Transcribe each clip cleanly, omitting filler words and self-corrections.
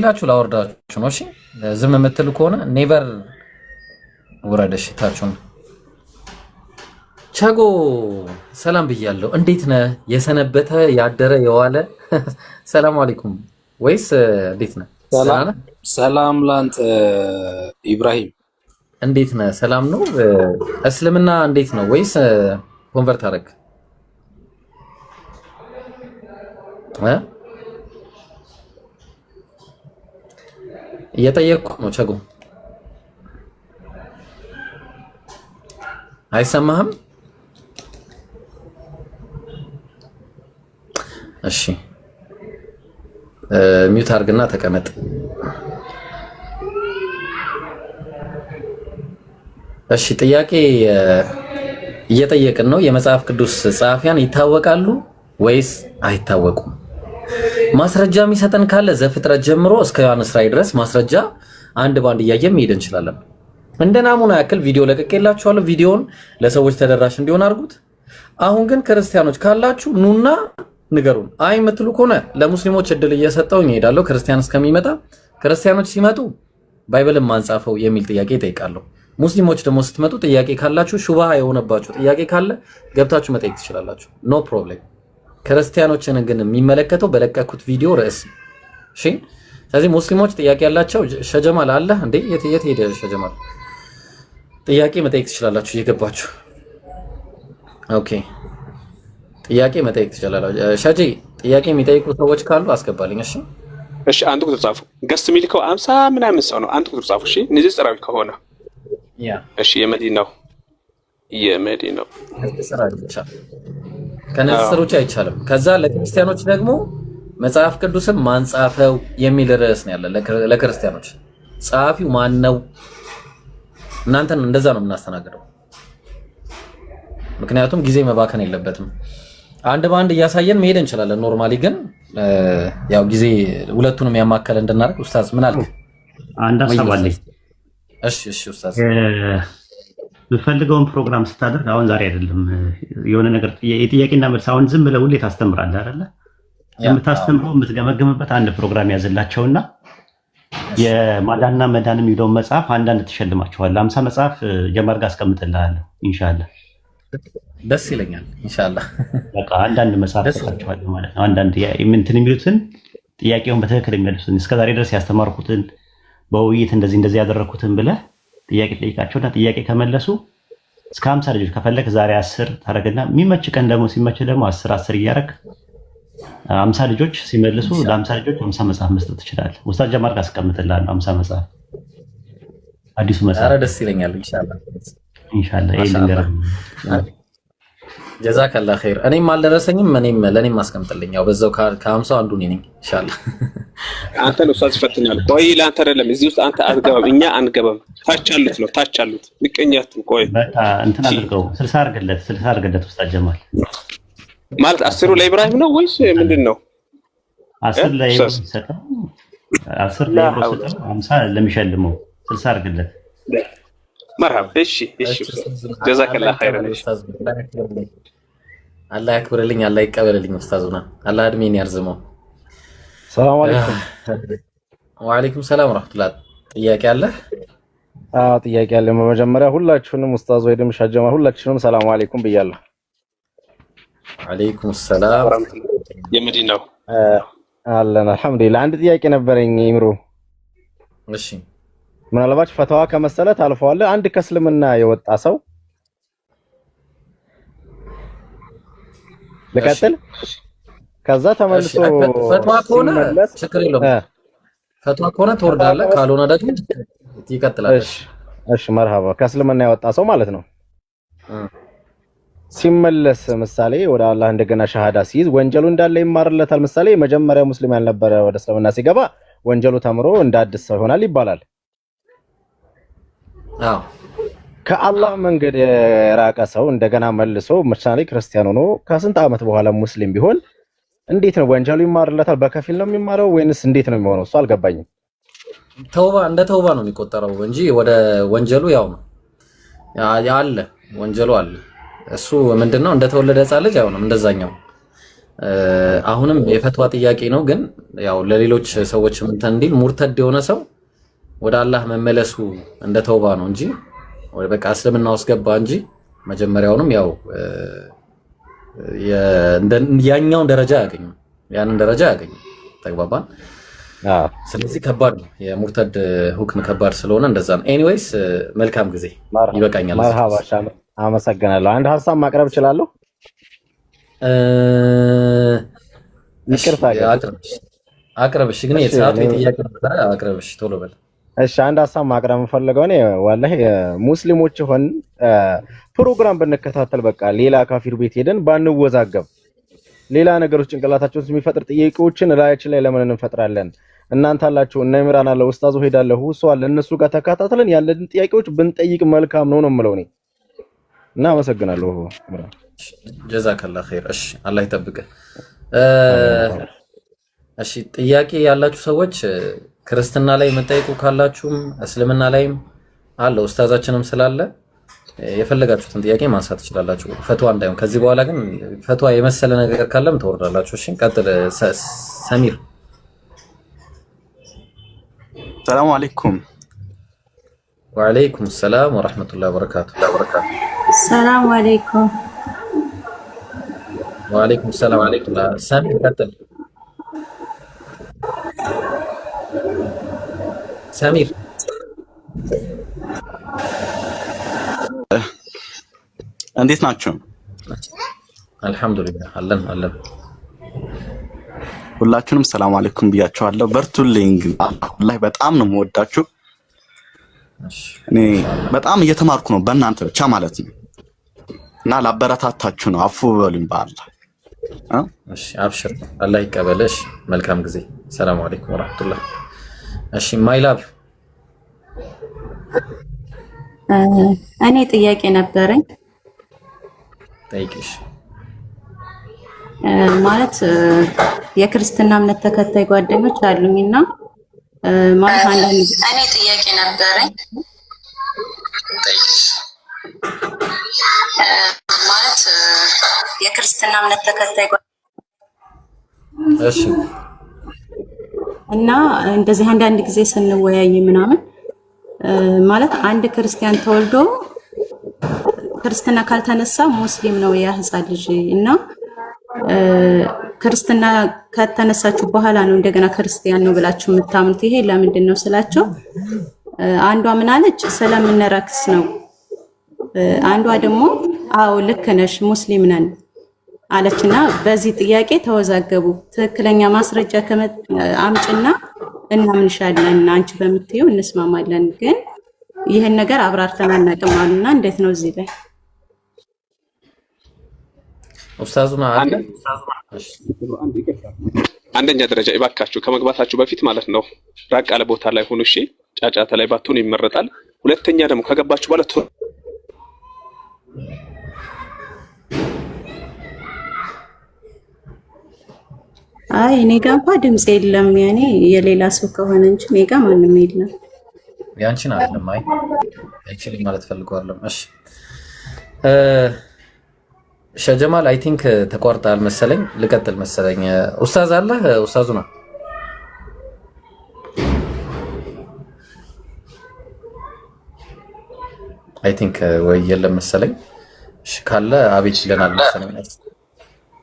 ላችሁ ላወርዳችሁ ነው። እሺ ዝም የምትል ከሆነ ኔቨር ውረደሽ ታችሁን። ቸጎ ሰላም ብያለሁ። እንዴት ነህ? የሰነበተ ያደረ የዋለ ሰላም አለይኩም ወይስ እንዴት ነህ? ሰላም ላንተ ኢብራሂም፣ እንዴት ነህ? ሰላም ነው? እስልምና እንዴት ነው? ወይስ ኮንቨርት አደረግ? እየጠየቅኩ ነው። ቸጎ አይሰማህም? እሺ ሚውት አድርግና ተቀመጥ። እሺ ጥያቄ እየጠየቅን ነው። የመጽሐፍ ቅዱስ ጸሐፊያን ይታወቃሉ ወይስ አይታወቁም? ማስረጃ የሚሰጠን ካለ ዘፍጥረት ጀምሮ እስከ ዮሐንስ ራዕይ ድረስ ማስረጃ አንድ ባንድ እያየን መሄድ እንችላለን። እንደ ናሙና ያክል ቪዲዮ ለቅቄላችኋለሁ። ቪዲዮውን ለሰዎች ተደራሽ እንዲሆን አድርጉት። አሁን ግን ክርስቲያኖች ካላችሁ ኑና ንገሩን። አይ የምትሉ ከሆነ ለሙስሊሞች እድል እየሰጠው እሄዳለሁ ክርስቲያን እስከሚመጣ። ክርስቲያኖች ሲመጡ ባይብልን ማንጻፈው የሚል ጥያቄ ይጠይቃለሁ። ሙስሊሞች ደግሞ ስትመጡ ጥያቄ ካላችሁ ሹባሃ የሆነባችሁ ጥያቄ ካለ ገብታችሁ መጠየቅ ትችላላችሁ። ኖ ፕሮብሌም። ክርስቲያኖችን ግን የሚመለከተው በለቀኩት ቪዲዮ ርዕስ። እሺ ስለዚህ ሙስሊሞች ጥያቄ ያላቸው ሸጀማል አለ እንዴ? የት ሄደ ሸጀማል? ጥያቄ መጠየቅ ትችላላችሁ እየገባችሁ። ኦኬ ጥያቄ መጠየቅ ትችላላችሁ። ሸጂ ጥያቄ የሚጠይቁ ሰዎች ካሉ አስገባልኝ። እሺ እሺ አንድ ቁጥር ጻፉ። ገስት የሚልከው 50 ምናምን ሰው ነው። አንድ ቁጥር ጻፉ። እሺ እነዚህ ጽራዊ ከሆነ ያ እሺ የመዲናው ከነስሮች አይቻልም። ከዛ ለክርስቲያኖች ደግሞ መጽሐፍ ቅዱስን ማንጻፈው የሚል ርዕስ ነው ያለ። ለክርስቲያኖች ጸሐፊው ማን ነው? እናንተን እንደዛ ነው የምናስተናግደው። ምክንያቱም ጊዜ መባከን የለበትም። አንድ በአንድ እያሳየን መሄድ እንችላለን። ኖርማሊ ግን ያው ጊዜ ሁለቱንም ያማከለ እንድናደርግ። ኡስታዝ ምን አልክ? አንድ ሀሳብ አለኝ። እሺ ኡስታዝ የምፈልገውን ፕሮግራም ስታደርግ አሁን ዛሬ አይደለም የሆነ ነገር የጥያቄና መልስ አሁን ዝም ብለህ ሁሌ ታስተምራለህ አይደለ? የምታስተምረው የምትገመግምበት አንድ ፕሮግራም ያዘላቸውና የማዳንና መዳን የሚለውን መጽሐፍ አንዳንድ ትሸልማቸዋለህ። 50 መጽሐፍ ጀማር ጋር አስቀምጥልሃለሁ ኢንሻአላህ። ደስ ይለኛል ኢንሻአላህ። በቃ አንዳንድ መጽሐፍ ተሰጣቸዋለሁ ማለት ነው። አንዳንድ እንትን የሚሉትን ጥያቄውን በትክክል የሚመልሱትን እስከዛሬ ድረስ ያስተማርኩትን በውይይት እንደዚህ ያደረኩትን ብለህ ጥያቄ ጠይቃቸውና ጥያቄ ከመለሱ እስከ 50 ልጆች ከፈለክ ዛሬ 10 ታረግና የሚመች ቀን ደግሞ ሲመች ደግሞ 10 እያረክ 50 ልጆች ሲመልሱ ለ50 ልጆች 50 መጽሐፍ መስጠት ትችላለህ። ኡስታዝ ጀማል ጋር አስቀምጥልሃለሁ 50 መጽሐፍ አዲሱ መጽሐፍ። ኧረ ደስ ይለኛል ኢንሻአላህ ይሄ ልንገርህ። ጀዛከላህ ኸይር። እኔም አልደረሰኝም። ለኔም አስቀምጥልኝ። ያው በዛው ከ50 አንዱ ነኝ ኢንሻአላህ። አንተ ነው ኡስታዝ ይፈትናል። ቆይ ለአንተ አይደለም እዚህ ውስጥ አንተ አትገባም፣ እኛ አንገባም። ታች አሉት ምቀኛት። ቆይ በቃ እንትን አድርገው 60 አድርገለት ኡስታዝ ጀማል ማለት 10 ለኢብራሂም ነው ወይስ ምንድነው? 10 ለኢብራሂም ሰጠው፣ 10 ለኢብራሂም ሰጠው፣ 50 ለሚሸልመው 60 አድርገለት። መርሐባ። እሺ ጀዛከላህ ኸይረን። አላህ ያክብርልኝ፣ አላህ ይቀበልልኝ። ኡስታዙና አላህ እድሜን ያርዝመው። ሰላም አለይኩም። ወአለይኩም ሰላም ወራህመቱላህ። ጥያቄ አለ? አዎ ጥያቄ አለ። በመጀመሪያ ሁላችሁንም ኡስታዝ ወይም ሻጀማ ሁላችሁንም ሰላም አለይኩም ብያለሁ። ወአለይኩም ሰላም። የመዲናው አለን አልሐምዱሊላህ። አንድ ጥያቄ ነበረኝ ይምሩ። እሺ ምናልባት ፈተዋ ከመሰለ ታልፈዋለህ። አንድ ከእስልምና የወጣ ሰው ልቀጥል? ከዛ ተመልሶ ፈትዋ ከሆነ ችግር የለውም። ፈትዋ ከሆነ ትወርዳለህ፣ ካልሆነ ደግሞ ይቀጥላል። እሺ መርሐባ። ከእስልምና የወጣ ሰው ማለት ነው። ሲመለስ ምሳሌ ወደ አላህ እንደገና ሸሃዳ ሲይዝ ወንጀሉ እንዳለ ይማርለታል። ምሳሌ መጀመሪያ ሙስሊም ያልነበረ ወደ እስልምና ሲገባ ወንጀሉ ተምሮ እንደ አዲስ ሰው ይሆናል ይባላል። አዎ ከአላህ መንገድ የራቀ ሰው እንደገና መልሶ ምሳሌ ክርስቲያን ሆኖ ከስንት ዓመት በኋላ ሙስሊም ቢሆን እንዴት ነው ወንጀሉ ይማርለታል? በከፊል ነው የሚማረው ወይንስ እንዴት ነው የሚሆነው? እሱ አልገባኝም። እንደ ተውባ ነው የሚቆጠረው እንጂ ወደ ወንጀሉ ያው ነው አለ ወንጀሉ አለ። እሱ ምንድነው እንደተወለደ ሕፃን ልጅ አይሆንም እንደዛኛው አሁንም የፈትዋ ጥያቄ ነው፣ ግን ያው ለሌሎች ሰዎች እንትን እንዲል ሙርተድ የሆነ ሰው ወደ አላህ መመለሱ እንደ ተውባ ነው እንጂ ወይ በቃ እስልምና ውስጥ ገባ እንጂ መጀመሪያውንም ያው ያኛውን ደረጃ ያገኙ ያንን ደረጃ ያገኙ ተግባባን። ስለዚህ ከባድ ነው የሙርተድ ሁክም ከባድ ስለሆነ እንደዛ ነው። ኤኒዌይስ መልካም ጊዜ ይበቃኛል። መርሃባ አመሰግናለሁ። አንድ ሀሳብ ማቅረብ እችላለሁ? ይቅርታ አቅርብሽ፣ ግን የሰዓቱ የጥያቄ ነበር። አቅርብሽ ቶሎ በል። እሺ አንድ ሀሳብ ማቅረብ የምፈልገው እኔ ወላሂ ሙስሊሞች ሆን ፕሮግራም ብንከታተል በቃ ሌላ ካፊር ቤት ሄደን ባንወዛገብ፣ ሌላ ነገሮች ጭንቅላታችን ውስጥ የሚፈጥር ጥያቄዎችን ላያችን ላይ ለምን እንፈጥራለን? እናንተ አላችሁ እና ኢምራን አለ ኡስታዙ ሄዳለሁ እሱ አለ እነሱ ጋር ተካታተለን ያለን ጥያቄዎች ብንጠይቅ መልካም ነው የምለው እኔ እና አመሰግናለሁ። ጀዛከላ ኸይር። እሺ አላህ ይጠብቅህ። እሺ ጥያቄ ያላችሁ ሰዎች ክርስትና ላይ መጠይቁ ካላችሁም እስልምና ላይም አለ ኡስታዛችንም ስላለ የፈለጋችሁትን ጥያቄ ማንሳት ትችላላችሁ። ፈትዋ እንዳይሆን ከዚህ በኋላ ግን ፈትዋ የመሰለ ነገር ካለም ተወርዳላችሁ። እሺ ቀጥል ሰሚር። ሰላም አለይኩም። ወአለይኩም ሰላም ወራህመቱላሂ ወበረካቱ። ሰላም አለይኩም። ወአለይኩም ሰላም ወራህመቱላሂ። ሰሚር ቀጥል። ሰሚር እንዴት ናችሁ? አልሐምዱሊላህ አለን። ሁላችሁንም ሰላም አለይኩም ብያችኋለሁ። በርቱልኝ። ወላሂ በጣም ነው የምወዳችሁ። እኔ በጣም እየተማርኩ ነው በእናንተ ብቻ ማለት ነው እና ላበረታታችሁ ነው። አፉ በሉኝ በአላህ። እሺ አብሽር፣ አላህ ይቀበልሽ። መልካም ጊዜ። ሰላም አለይኩም ወራህመቱላህ። እሺ ማይ ላቭ እኔ ጥያቄ ነበረኝ። ጠይቂሽ። ማለት የክርስትና እምነት ተከታይ ጓደኞች አሉኝና ማለት አንዳንድ እኔ ጥያቄ ነበረኝ። ጠይቂሽ። ማለት የክርስትና እምነት ተከታይ እሺ እና እንደዚህ አንዳንድ ጊዜ ስንወያይ ምናምን ማለት አንድ ክርስቲያን ተወልዶ ክርስትና ካልተነሳ ሙስሊም ነው ያ ህፃን ልጅ እና ክርስትና ከተነሳችሁ በኋላ ነው እንደገና ክርስቲያን ነው ብላችሁ የምታምኑት። ይሄ ለምንድን ነው ስላቸው አንዷ ምን አለች? ስለምንረክስ ነው። አንዷ ደግሞ አዎ ልክ ነሽ ሙስሊም ነን አለችና በዚህ ጥያቄ ተወዛገቡ። ትክክለኛ ማስረጃ አምጭና እናምንሻለን፣ አንቺ በምትዩ እንስማማለን፣ ግን ይሄን ነገር አብራርተን አናውቅም አሉና እንዴት ነው እዚህ ላይ ኡስታዙና አንደኛ ደረጃ ይባካችሁ ከመግባታችሁ በፊት ማለት ነው ራቅ ያለ ቦታ ላይ ሆኑ። እሺ ጫጫታ ላይ ባትሆኑ ይመረጣል። ሁለተኛ ደግሞ ከገባችሁ በኋላ አይ እኔ ጋር እንኳን ድምጽ የለም። ያኔ የሌላ ሰው ከሆነ እንጂ እኔ ጋር ማንም የለም። ያንቺን አይደለም። አይ አይችልም ማለት ፈልጓለሁ። እሺ ሸጀማል አይ ቲንክ ተቋርጣል መሰለኝ። ልቀጥል መሰለኝ። ኡስታዝ አለ ኡስታዙ ነው አይ ቲንክ ወይ የለም መሰለኝ። እሺ ካለ አቤት ይለናል መሰለኝ።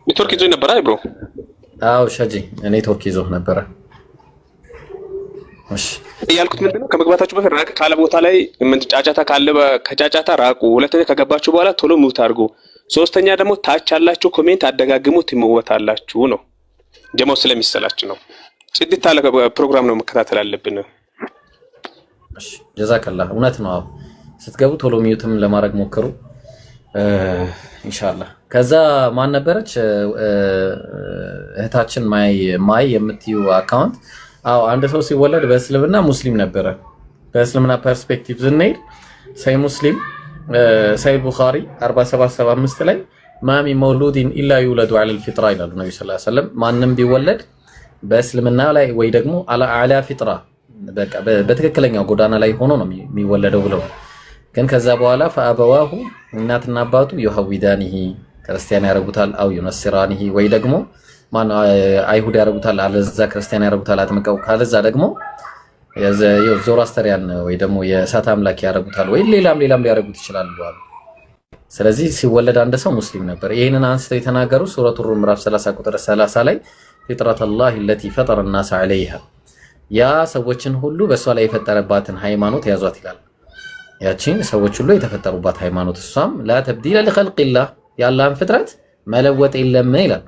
ኔትወርክ ይዞ ነበር አይ ብሮ። አዎ ሸጂ ኔትወርክ ይዞ ነበር። እሺ ያልኩት ምንድነው ከመግባታችሁ በፊት ራቅ ካለ ቦታ ላይ ምን ጫጫታ ካለ ከጫጫታ ራቁ። ሁለተኛ ከገባችሁ በኋላ ቶሎ ሙት አድርጉ። ሶስተኛ ደግሞ ታች ያላችሁ ኮሜንት አደጋግሙት ይመወታላችሁ ነው። ጀማው ስለሚሰላችሁ ነው። ጽድት ያለ ፕሮግራም ነው መከታተል አለብን። እሺ ጀዛከላህ። እውነት ነው። ስትገቡ ቶሎ ሚዩትም ለማድረግ ሞክሩ ኢንሻአላህ። ከዛ ማን ነበረች እህታችን ማይ የምትዩ አካውንት? አዎ አንድ ሰው ሲወለድ በእስልምና ሙስሊም ነበረ። በእስልምና ፐርስፔክቲቭ ዝንሄድ ሳይ ሙስሊም ሳይ ቡኻሪ 4775 ላይ ማሚ መውሉዲን ኢላ ይውለዱ ዐለል ፊጥራ ይላሉ ነብዩ ሰለላሁ ዐለይሂ ወሰለም። ማንም ቢወለድ በእስልምና ላይ ወይ ደግሞ አላ ፊጥራ በቃ በትክክለኛው ጎዳና ላይ ሆኖ ነው የሚወለደው ብለው ግን ከዛ በኋላ ፈአበዋሁ እናትና አባቱ ይሐዊዳኒሂ ክርስቲያን ያረጉታል። አው ዩነስራኒሂ ወይ ደግሞ ማነው አይሁድ ያረጉታል፣ አለዛ ክርስቲያን ያረጉታል አጥምቀው፣ ካለዛ ደግሞ ዞራስተሪያን ወይ ደግሞ የእሳት አምላክ ያረጉታል፣ ወይ ሌላም ሊያረጉት ይችላሉ አሉ። ስለዚህ ሲወለድ አንድ ሰው ሙስሊም ነበር። ይሄንን አንስተው የተናገሩ ሱረቱ ሩም ምዕራፍ 30 ቁጥር 30 ላይ ፊጥረተላሂ التي فطر الناس عليها ያ ሰዎችን ሁሉ በእሷ ላይ የፈጠረባትን ሃይማኖት ያዟት ይላል። ያቺን ሰዎች ሁሉ የተፈጠሩባት ሃይማኖት እሷም ላ ተብዲለ ለኸልቂላህ የአላህን ፍጥረት መለወጥ የለም ይላል።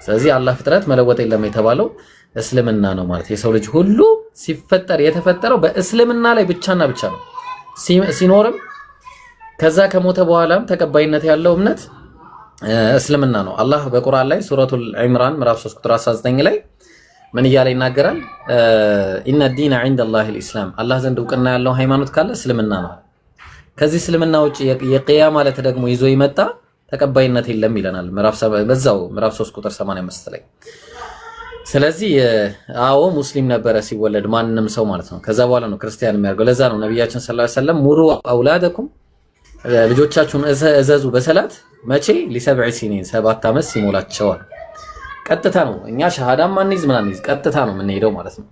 ስለዚህ አላህ ፍጥረት መለወጥ የለም የተባለው እስልምና ነው ማለት የሰው ልጅ ሁሉ ሲፈጠር የተፈጠረው በእስልምና ላይ ብቻና ብቻ ነው። ሲኖርም ከዛ ከሞተ በኋላም ተቀባይነት ያለው እምነት እስልምና ነው። አላህ በቁርአን ላይ ሱረቱል ኢምራን ምዕራፍ 3 ቁጥር 19 ላይ ምን እያለ ይናገራል? ኢነ ዲነ ዒንደላሂ አልኢስላም አላህ ዘንድ እውቅና ያለው ሃይማኖት ካለ እስልምና ነው። ከዚህ እስልምና ውጪ የቂያማ ማለት ደግሞ ይዞ ይመጣ ተቀባይነት የለም ይለናል በዛው ምዕራፍ 3 ቁጥር 85 ላይ። ስለዚህ አዎ ሙስሊም ነበረ ሲወለድ ማንንም ሰው ማለት ነው። ከዛ በኋላ ነው ክርስቲያን የሚያደርገው። ለዛ ነው ነብያችን ሰለላሁ ዐለይሂ ወሰለም ሙሩ አውላደኩም ልጆቻችሁን እዘዙ በሰላት መቼ ሊሰብዕ ሲኒን 7 ዓመት ሲሞላቸው። ቀጥታ ነው እኛ ሸሃዳም ማንይዝ ምናንይዝ ቀጥታ ነው የምንሄደው ማለት ነው።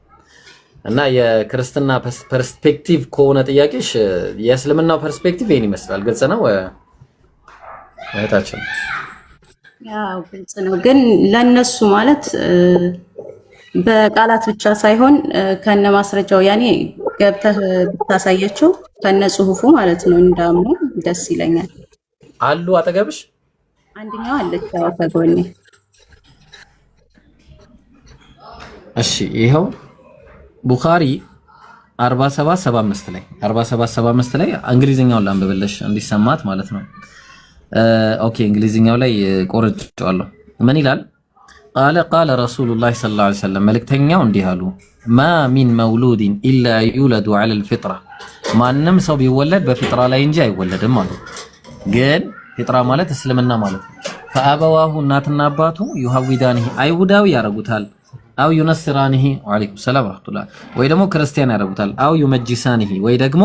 እና የክርስትና ፐርስፔክቲቭ ከሆነ ጥያቄሽ የእስልምናው ፐርስፔክቲቭ ይሄን ይመስላል። ግልጽ ነው እህታችን? ያው ግልጽ ነው። ግን ለነሱ ማለት በቃላት ብቻ ሳይሆን ከነ ማስረጃው ያኔ ገብተህ ብታሳያቸው ከነ ጽሁፉ ማለት ነው እንዳምኑ ደስ ይለኛል። አሉ አጠገብሽ? አንደኛው አለች ከጎኔ። እሺ ይሄው ቡኻሪ 4775 ላይ 4775 ላይ እንግሊዝኛውን ላንብብልሽ እንዲሰማት ማለት ነው። ኦኬ እንግሊዝኛው ላይ ቆርጬዋለሁ። ምን ይላል? ቃለ ረሱሉላህ ሰለላሁ ዐለይሂ ወሰለም መልእክተኛው እንዲህ አሉ። ማ ሚን መውሉድን ኢላ ዩለዱ ዐለል ፊጥራ ማንም ሰው ቢወለድ በፊጥራ ላይ እንጂ አይወለድም አሉ። ግን ፊጥራ ማለት እስልምና ማለት ነው። ፈአበዋሁ እናትና አባቱ ዩሐዊዳኒሂ አይሁዳዊ ያረጉታል፣ አው ዩነስራኒሂ ወአለይኩም ሰላም ወራህመቱላህ ወይ ደግሞ ክርስቲያን ያረጉታል፣ አው ዩመጅሳኒሂ ወይ ደግሞ